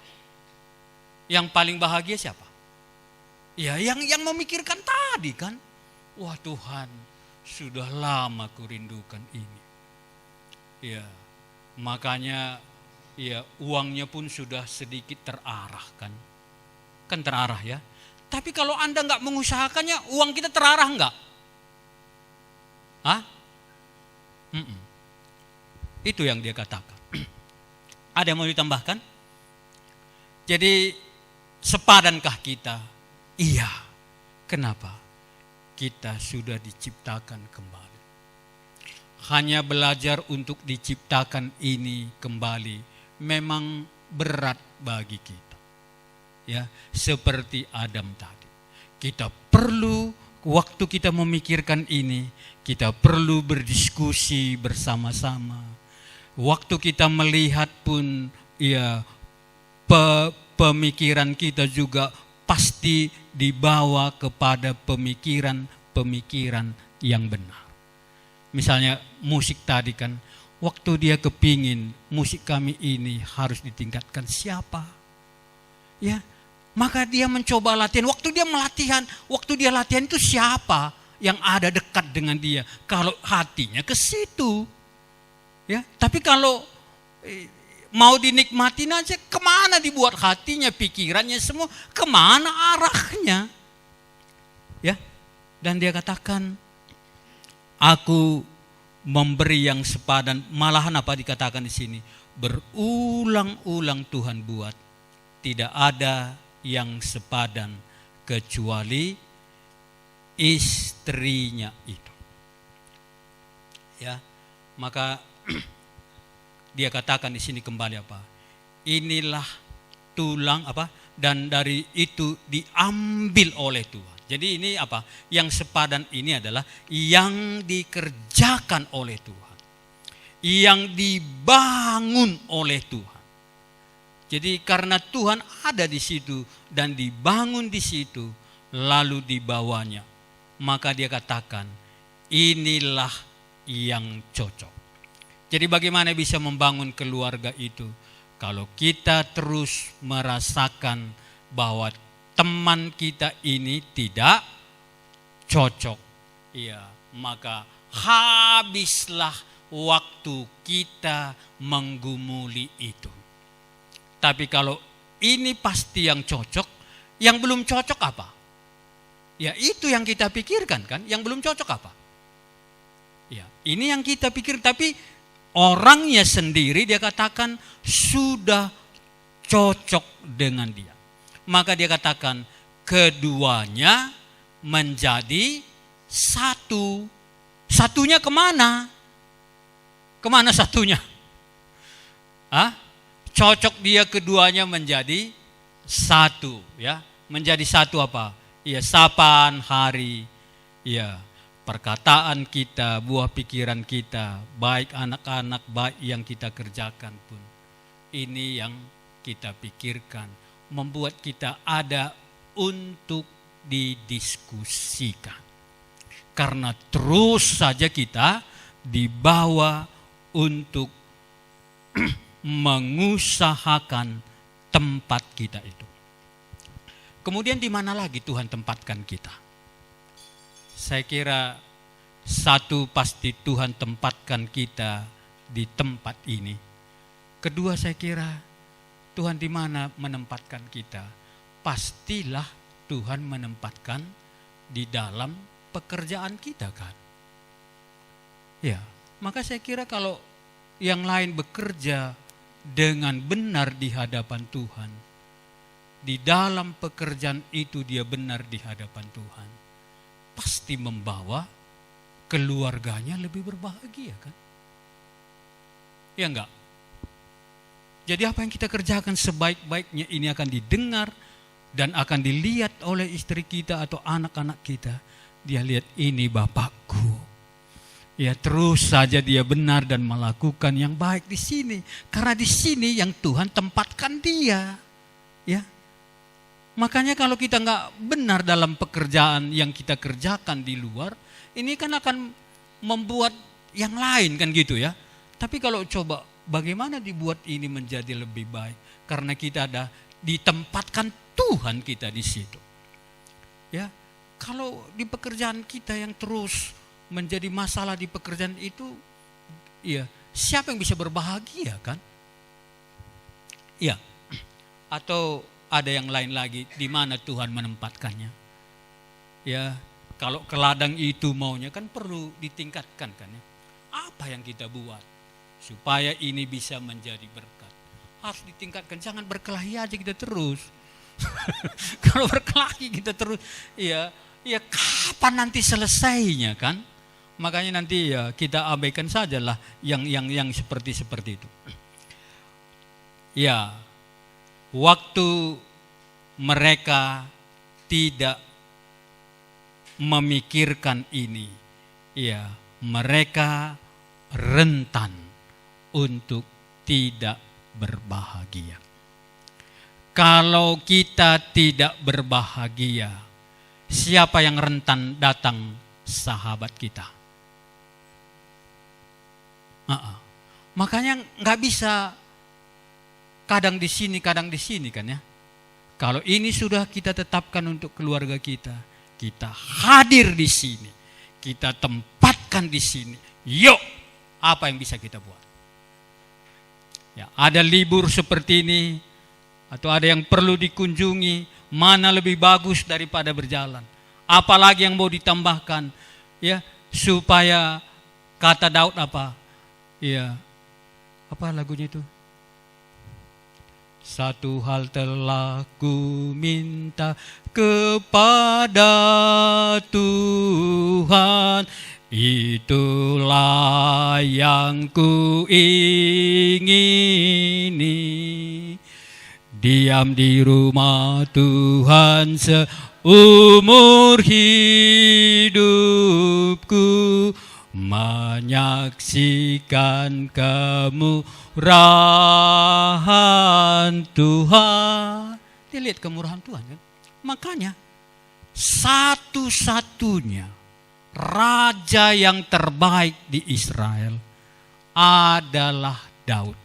Yang paling bahagia siapa? Ya yang memikirkan tadi kan. Wah Tuhan, sudah lama kurindukan ini. Ya, makanya ya uangnya pun sudah sedikit terarah kan. Kan terarah ya. Tapi kalau Anda nggak mengusahakannya, uang kita terarah nggak? Hah? Itu yang dia katakan. Ada yang mau ditambahkan? Jadi sepadankah kita? Iya. Kenapa? Kita sudah diciptakan kembali. Hanya belajar untuk diciptakan ini kembali memang berat bagi kita. Ya, seperti Adam tadi. Kita perlu waktu kita memikirkan ini, kita perlu berdiskusi bersama-sama. Waktu kita melihat pun ya pemikiran kita juga pasti dibawa kepada pemikiran-pemikiran yang benar. Misalnya musik tadi kan, waktu dia kepingin musik kami ini harus ditingkatkan siapa? Ya, maka dia mencoba latihan. Waktu dia latihan itu siapa yang ada dekat dengan dia? Kalau hatinya ke situ. Ya, tapi kalau mau dinikmatin aja, kemana dibuat hatinya, pikirannya semua, kemana arahnya? Ya, dan dia katakan, aku memberi yang sepadan. Malahan apa dikatakan di sini? Berulang-ulang Tuhan buat, tidak ada yang sepadan kecuali istrinya itu. Ya, maka dia katakan di sini kembali apa? Inilah tulang apa? Dan dari itu diambil oleh Tuhan. Jadi ini apa? Yang sepadan ini adalah yang dikerjakan oleh Tuhan. Yang dibangun oleh Tuhan. Jadi karena Tuhan ada di situ dan dibangun di situ, lalu dibawanya. Maka dia katakan, inilah yang cocok. Jadi bagaimana bisa membangun keluarga itu? Kalau kita terus merasakan bahwa teman kita ini tidak cocok, ya, maka habislah waktu kita menggumuli itu. Tapi kalau ini pasti yang cocok, yang belum cocok apa? Ya itu yang kita pikirkan kan, yang belum cocok apa? Ya, ini yang kita pikir, tapi orangnya sendiri dia katakan sudah cocok dengan dia. Maka dia katakan keduanya menjadi satu. Satunya kemana? Kemana satunya? Cocok dia keduanya menjadi satu, ya. Menjadi satu apa? Ya, sapaan hari, ya, perkataan kita, buah pikiran kita, baik anak-anak, baik yang kita kerjakan pun. Ini yang kita pikirkan, membuat kita ada untuk didiskusikan. Karena terus saja kita dibawa untuk mengusahakan tempat kita itu. Kemudian di mana lagi Tuhan tempatkan kita? Saya kira satu pasti Tuhan tempatkan kita di tempat ini. Kedua saya kira Tuhan di mana menempatkan kita? Pastilah Tuhan menempatkan di dalam pekerjaan kita kan. Ya, maka saya kira kalau yang lain bekerja dengan benar di hadapan Tuhan, di dalam pekerjaan itu dia benar di hadapan Tuhan, pasti membawa keluarganya lebih berbahagia kan? Ya enggak? Jadi apa yang kita kerjakan sebaik-baiknya ini akan didengar dan akan dilihat oleh istri kita atau anak-anak kita. Dia lihat, ini bapakku. Ya, terus saja dia benar dan melakukan yang baik di sini. Karena di sini yang Tuhan tempatkan dia. Ya. Makanya kalau kita nggak benar dalam pekerjaan yang kita kerjakan di luar, ini kan akan membuat yang lain kan gitu ya. Tapi kalau coba bagaimana dibuat ini menjadi lebih baik? Karena kita ada ditempatkan Tuhan kita di situ. Ya, kalau di pekerjaan kita yang terus menjadi masalah di pekerjaan itu, ya siapa yang bisa berbahagia kan? Ya, atau ada yang lain lagi di mana Tuhan menempatkannya? Ya, kalau ke ladang itu maunya kan perlu ditingkatkan kan ya. Apa yang kita buat supaya ini bisa menjadi berkat? Harus ditingkatkan, jangan berkelahi aja kita terus. Kalau berkelahi kita terus, ya kapan nanti selesainya kan? Makanya nanti ya kita abaikan sajalah yang seperti itu. Ya, waktu mereka tidak memikirkan ini, ya mereka rentan untuk tidak berbahagia. Kalau kita tidak berbahagia, siapa yang rentan datang? Sahabat kita. Makanya nggak bisa kadang di sini kan ya. Kalau ini sudah kita tetapkan untuk keluarga kita, kita hadir di sini, kita tempatkan di sini. Yuk, apa yang bisa kita buat? Ya, ada libur seperti ini atau ada yang perlu dikunjungi, mana lebih bagus daripada berjalan? Apalagi yang mau ditambahkan, ya supaya kata Daud apa? Ya, apa lagunya itu? Satu hal telah ku minta kepada Tuhan, itulah yang ku ingini. Diam di rumah Tuhan seumur hidupku, menyaksikan kemurahan Tuhan. Dia lihat kemurahan Tuhan kan. Makanya satu-satunya raja yang terbaik di Israel adalah Daud.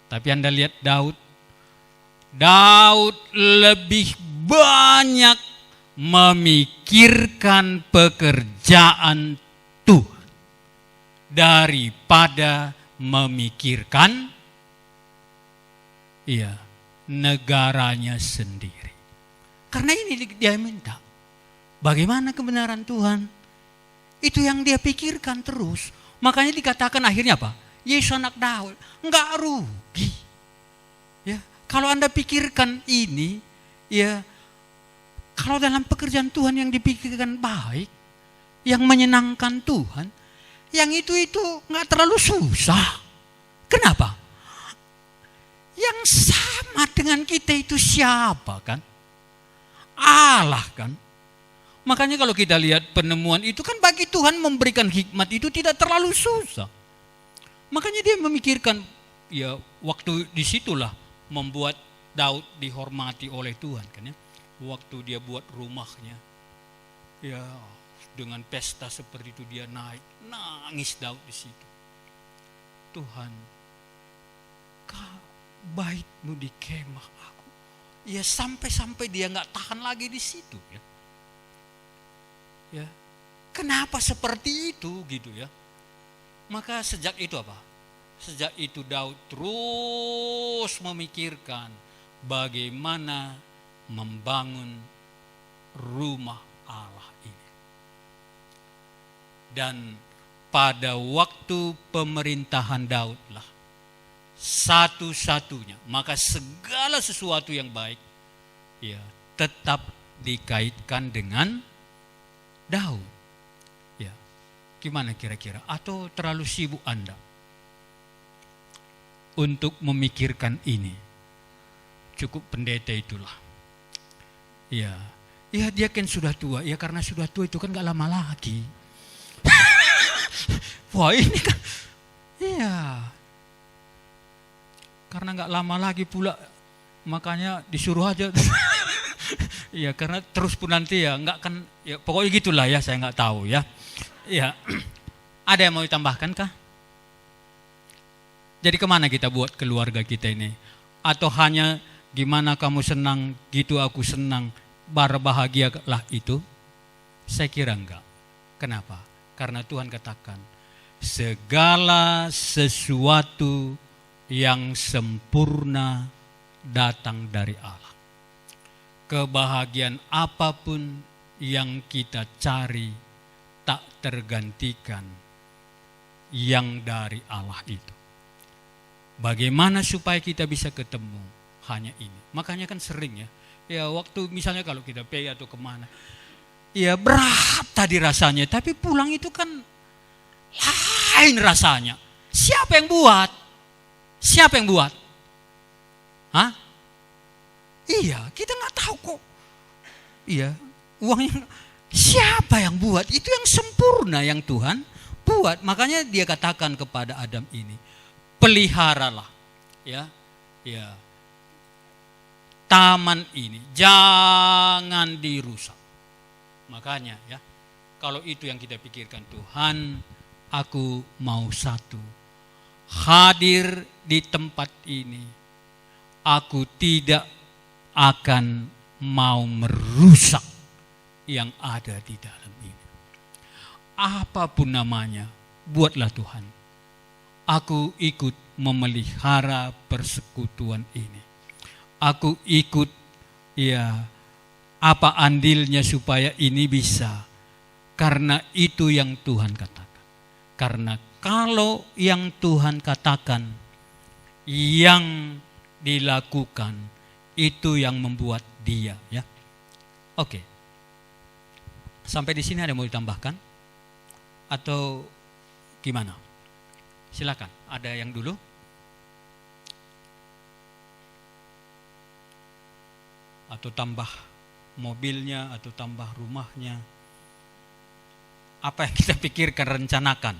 Tapi Anda lihat Daud lebih banyak memikirkan pekerjaan Tuhan daripada memikirkan negaranya sendiri. Karena ini dia minta. Bagaimana kebenaran Tuhan? Itu yang dia pikirkan terus. Makanya dikatakan akhirnya apa? Yesus anak Daud. Enggak rugi. Ya, kalau Anda pikirkan ini, ya kalau dalam pekerjaan Tuhan yang dipikirkan baik, yang menyenangkan Tuhan, yang itu nggak terlalu susah. Kenapa? Yang sama dengan kita itu siapa kan? Allah kan? Makanya kalau kita lihat penemuan itu kan bagi Tuhan memberikan hikmat itu tidak terlalu susah. Makanya dia memikirkan, ya waktu disitulah membuat Daud dihormati oleh Tuhan kan ya. Waktu dia buat rumahnya, ya dengan pesta seperti itu dia nangis Daud di situ. Tuhan, baitmu di kemah aku. Ya sampai dia nggak tahan lagi di situ ya. Ya, kenapa seperti itu gitu ya? Maka sejak itu apa? Sejak itu Daud terus memikirkan bagaimana membangun rumah Dan pada waktu pemerintahan Daudlah satu-satunya, maka segala sesuatu yang baik ya tetap dikaitkan dengan Daud. Ya, gimana kira-kira? Atau terlalu sibuk Anda untuk memikirkan ini? Cukup pendeta itulah. Ya, dia kan sudah tua. Ya karena sudah tua itu kan gak lama lagi. Wah ini kan, iya. Karena gak lama lagi pula, makanya disuruh aja. Iya karena terus pun nanti ya nggak kan, ya pokoknya gitulah ya, saya nggak tahu ya. Ya, ada yang mau ditambahkan kah? Jadi kemana kita buat keluarga kita ini? Atau hanya gimana kamu senang, gitu aku senang, berbahagialah itu? Saya kira enggak. Kenapa? Karena Tuhan katakan, segala sesuatu yang sempurna datang dari Allah. Kebahagiaan apapun yang kita cari tak tergantikan yang dari Allah itu. Bagaimana supaya kita bisa ketemu? Hanya ini. Makanya kan sering ya waktu misalnya kalau kita pergi atau kemana, ya berat tadi rasanya, tapi pulang itu kan lain rasanya. Siapa yang buat? Siapa yang buat? Hah? Iya, kita nggak tahu kok. Iya, uangnya siapa yang buat? Itu yang sempurna yang Tuhan buat. Makanya dia katakan kepada Adam ini, peliharalah, ya, taman ini, jangan dirusak. Makanya ya, kalau itu yang kita pikirkan, Tuhan, aku mau satu, hadir di tempat ini, aku tidak akan mau merusak yang ada di dalam ini. Apapun namanya, buatlah Tuhan. Aku ikut memelihara persekutuan ini. Aku ikut apa andilnya supaya ini bisa. Karena itu yang Tuhan katakan. Karena kalau yang Tuhan katakan, yang dilakukan, itu yang membuat dia, ya. Oke. Sampai di sini ada yang mau ditambahkan? Atau gimana? Silakan, ada yang dulu? Atau tambah mobilnya, atau tambah rumahnya. Apa yang kita pikirkan, rencanakan.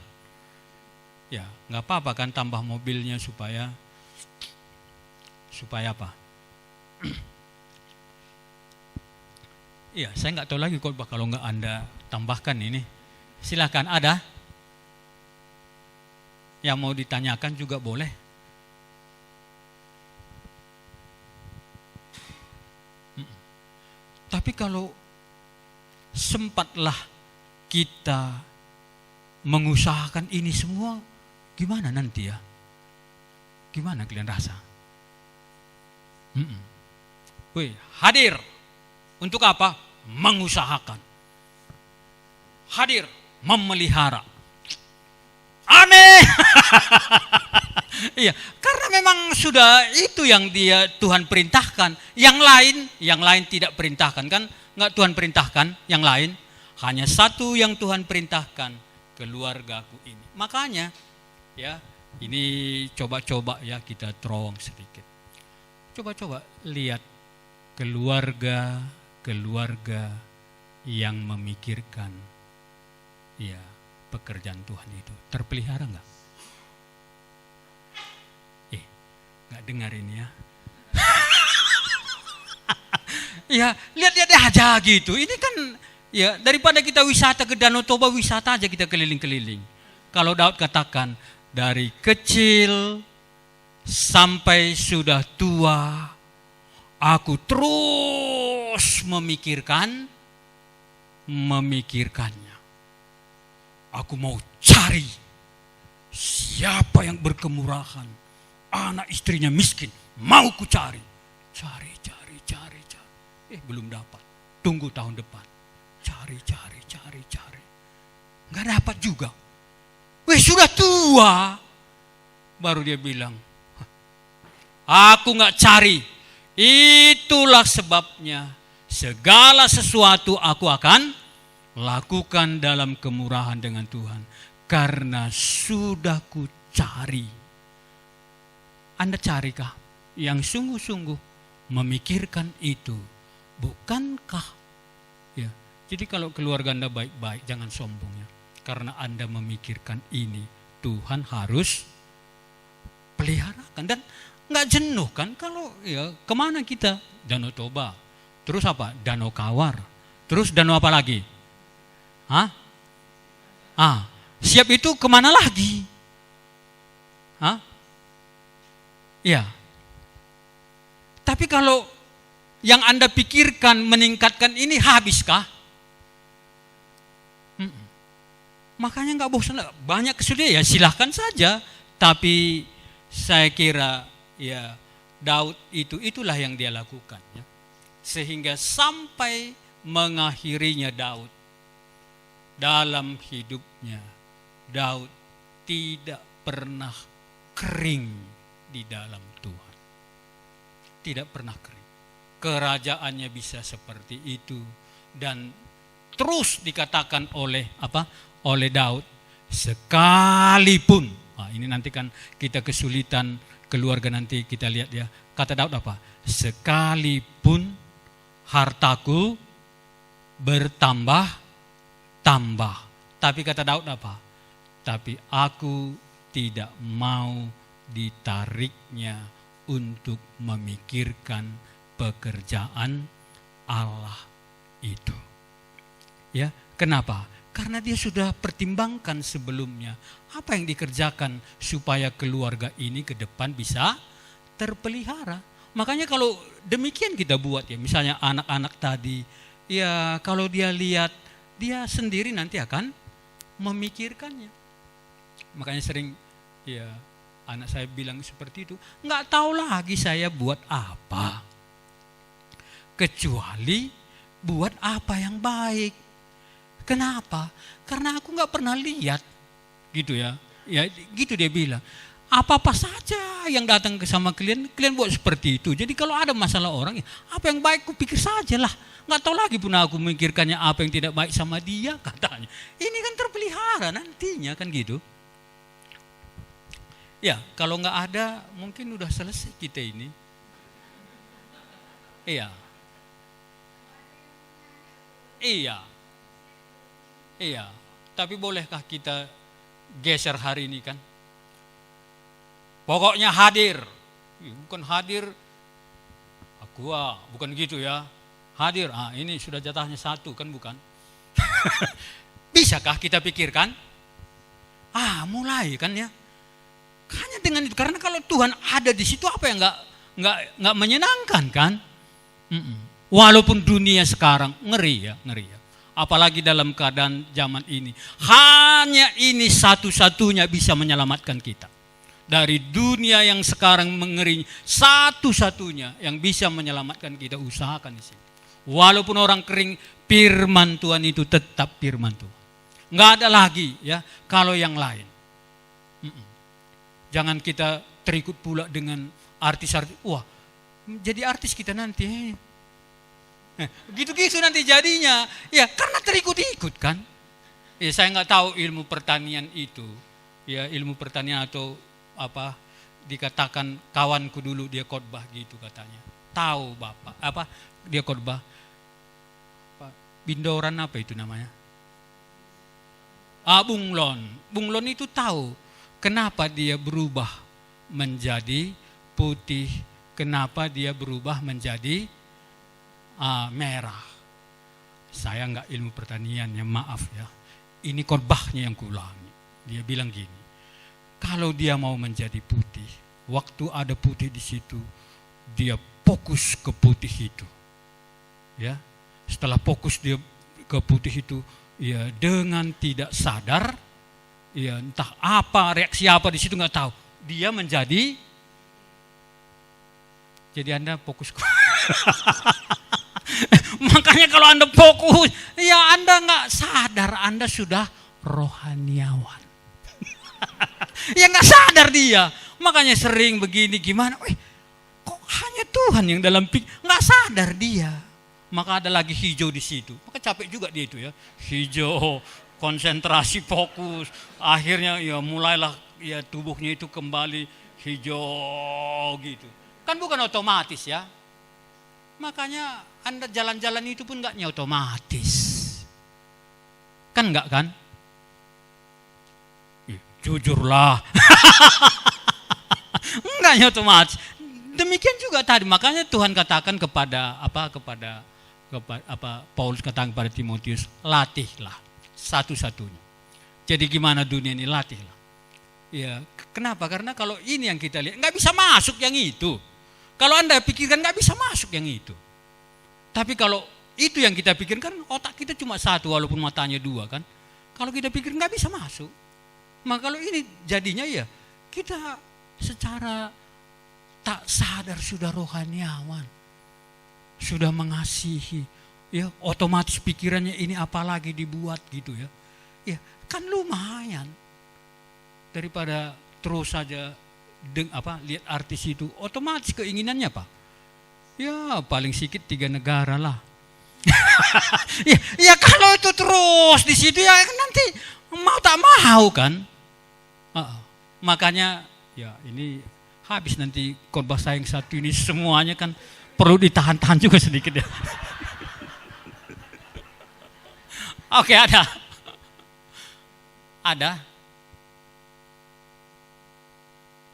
Ya, nggak apa-apa kan tambah mobilnya supaya apa? Iya, saya nggak tahu lagi khotbah kalau nggak Anda tambahkan ini. Silakan, ada yang mau ditanyakan juga boleh. Tapi kalau sempatlah kita mengusahakan ini semua, gimana nanti ya? Gimana kalian rasa? Wih, hadir untuk apa? Mengusahakan. Hadir memelihara. Aneh. Iya, karena memang sudah itu yang Tuhan perintahkan. Yang lain tidak perintahkan kan? Enggak Tuhan perintahkan, yang lain hanya satu yang Tuhan perintahkan, keluargaku ini. Makanya ya, ini coba-coba ya kita terowong sedikit. Coba-coba lihat keluarga yang memikirkan ya pekerjaan Tuhan itu terpelihara enggak? Enggak dengar ini ya. Ya, lihat-lihat aja gitu. Ini kan ya daripada kita wisata ke Danau Toba, wisata aja kita keliling-keliling. Kalau Daud katakan dari kecil sampai sudah tua, aku terus memikirkannya. Aku mau cari siapa yang berkemurahan, anak istrinya miskin, mau ku cari. Cari. Belum dapat. Tunggu tahun depan. Cari. nggak dapat juga. Weh, sudah tua. Baru dia bilang, aku nggak cari. Itulah sebabnya segala sesuatu aku akan lakukan dalam kemurahan dengan Tuhan. Karena sudah ku cari. Anda carikah yang sungguh-sungguh memikirkan itu? Bukankah? Ya, jadi kalau keluarga Anda baik-baik, jangan sombong ya. Karena Anda memikirkan ini, Tuhan harus peliharakan. Dan nggak jenuh kan kalau ya kemana kita? Danau Toba. Terus apa? Danau Kawar. Terus danau apa lagi? Hah? Siap itu kemana lagi? Hah? Ya. Tapi kalau yang Anda pikirkan meningkatkan ini, habiskah? Makanya nggak bosan. Banyak kesulitan ya, silahkan saja. Tapi saya kira ya Daud itulah yang dia lakukan. Ya. Sehingga sampai mengakhirinya Daud dalam hidupnya, Daud tidak pernah kering di dalam Tuhan. Tidak pernah kering. Kerajaannya bisa seperti itu. Dan terus dikatakan oleh Daud, sekalipun. Ini nanti kan kita kesulitan keluarga, nanti kita lihat ya. Kata Daud apa? Sekalipun hartaku bertambah-tambah. Tapi kata Daud apa? Tapi aku tidak mau ditariknya untuk memikirkan pekerjaan Allah itu. Ya, kenapa? Karena dia sudah pertimbangkan sebelumnya apa yang dikerjakan supaya keluarga ini ke depan bisa terpelihara. Makanya kalau demikian kita buat ya, misalnya anak-anak tadi, ya kalau dia lihat, dia sendiri nanti akan memikirkannya. Makanya sering ya anak saya bilang seperti itu, nggak tahu lagi saya buat apa, kecuali buat apa yang baik. Kenapa? Karena aku nggak pernah lihat, gitu ya. Ya gitu dia bilang. Apa-apa saja yang datang ke sama kalian buat seperti itu. Jadi kalau ada masalah orang, apa yang baik ku pikir sajalah. Nggak tahu lagi pun aku memikirkannya apa yang tidak baik sama dia, katanya. Ini kan terpelihara nantinya kan gitu. Ya kalau nggak ada mungkin udah selesai kita ini. Iya. Tapi bolehkah kita geser hari ini kan? Pokoknya hadir. Bukan hadir aku bukan gitu ya. Hadir, ini sudah jatahnya satu kan, bukan? Bisakah kita pikirkan? Mulai kan ya. Hanya dengan itu, karena kalau Tuhan ada di situ, apa yang nggak menyenangkan kan? Walaupun dunia sekarang ngeri ya. Apalagi dalam keadaan zaman ini, hanya ini satu-satunya bisa menyelamatkan kita dari dunia yang sekarang mengeri. Satu-satunya yang bisa menyelamatkan kita, usahakan di sini. Walaupun orang kering, firman Tuhan itu tetap firman Tuhan. Nggak ada lagi ya kalau yang lain. Jangan kita terikut pula dengan artis-artis. Wah, jadi artis kita nanti. Gitu-gitu nanti jadinya. Ya, karena terikut-ikut kan. Ya, saya nggak tahu ilmu pertanian itu. Ya, ilmu pertanian atau apa, dikatakan kawanku dulu dia khotbah gitu katanya. Tahu Bapak, dia khotbah. Bindoran apa itu namanya? Bunglon. Bunglon itu tahu kenapa dia berubah menjadi putih, kenapa dia berubah menjadi merah. Saya enggak ilmu pertanian ya, maaf ya. Ini khotbahnya yang kuulangi. Dia bilang gini, kalau dia mau menjadi putih, waktu ada putih di situ, dia fokus ke putih itu. Ya, setelah fokus dia ke putih itu, ya dengan tidak sadar, ya entah apa reaksi apa di situ nggak tahu, dia menjadi. Jadi Anda fokus. Makanya kalau Anda fokus, ya Anda nggak sadar Anda sudah rohaniawan. Ya nggak sadar dia. Makanya sering begini gimana. Kok hanya Tuhan yang dalam nggak sadar dia. Maka ada lagi hijau di situ. Maka capek juga dia itu ya. Hijau, konsentrasi, fokus. Akhirnya ya mulailah ya tubuhnya itu kembali hijau gitu. Kan bukan otomatis ya. Makanya Anda jalan-jalan itu pun enggaknya otomatis. Kan enggak kan? Jujurlah. Enggaknya otomatis. Demikian juga tadi. Makanya Tuhan katakan kepada Paulus katakan kepada Timotius, latihlah satu-satunya. Jadi gimana dunia ini, latihlah. Ya, kenapa? Karena kalau ini yang kita lihat nggak bisa masuk yang itu. Kalau Anda pikirkan nggak bisa masuk yang itu. Tapi kalau itu yang kita pikirkan, otak kita cuma satu walaupun matanya dua kan. Kalau kita pikir nggak bisa masuk. Maka kalau ini jadinya ya kita secara tak sadar sudah rohaniawan, sudah mengasihi, ya otomatis pikirannya ini apalagi dibuat gitu ya. Ya kan lumayan daripada terus saja lihat artis itu, otomatis keinginannya apa? Ya paling sedikit 3 negara lah. ya kalau itu terus di situ ya nanti mau tak mau kan. Makanya ya ini habis nanti khotbah saya yang satu ini semuanya kan perlu ditahan-tahan juga sedikit ya. Oke, ada.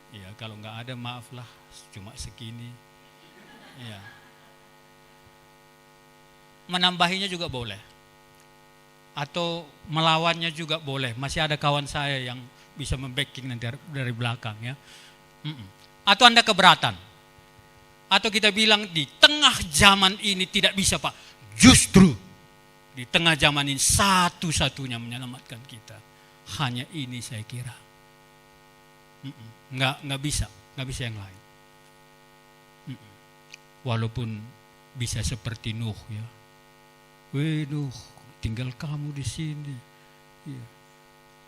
Ya kalau nggak ada maaflah, cuma segini. Ya. Menambahinya juga boleh. Atau melawannya juga boleh. Masih ada kawan saya yang bisa membacking nanti dari belakang ya. Atau Anda keberatan. Atau kita bilang di tengah zaman ini tidak bisa Pak. Justru di tengah zaman ini satu-satunya menyelamatkan kita. Hanya ini saya kira. Nggak bisa yang lain. Walaupun bisa seperti Nuh ya. Nuh, tinggal kamu di sini. Ya.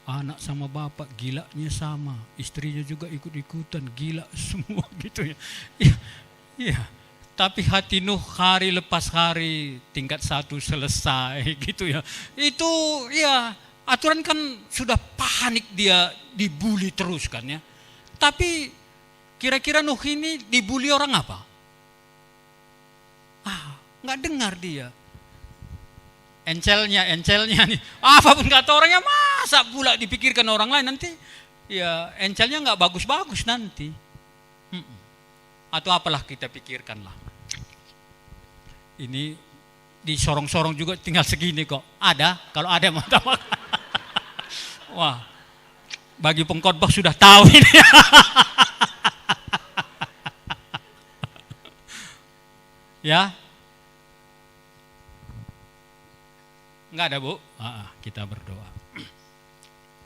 Anak sama bapak gilanya sama, istrinya juga ikut-ikutan gila semua gitu ya. Ya. Tapi hati Nuh hari lepas hari tingkat 1 selesai gitu ya. Itu ya aturan kan sudah panik dia dibully terus kan ya. Tapi kira-kira Nuh ini dibully orang apa? Nggak dengar dia. Encelnya nih. Apapun kata orangnya masa pula dipikirkan orang lain nanti. Ya encelnya nggak bagus-bagus nanti. Atau apalah kita pikirkan lah. Ini disorong-sorong juga tinggal segini kok. Ada, kalau ada mau tahu. Wah, bagi pengkhotbah sudah tahu ini. Ya. Enggak ada Bu? Kita berdoa.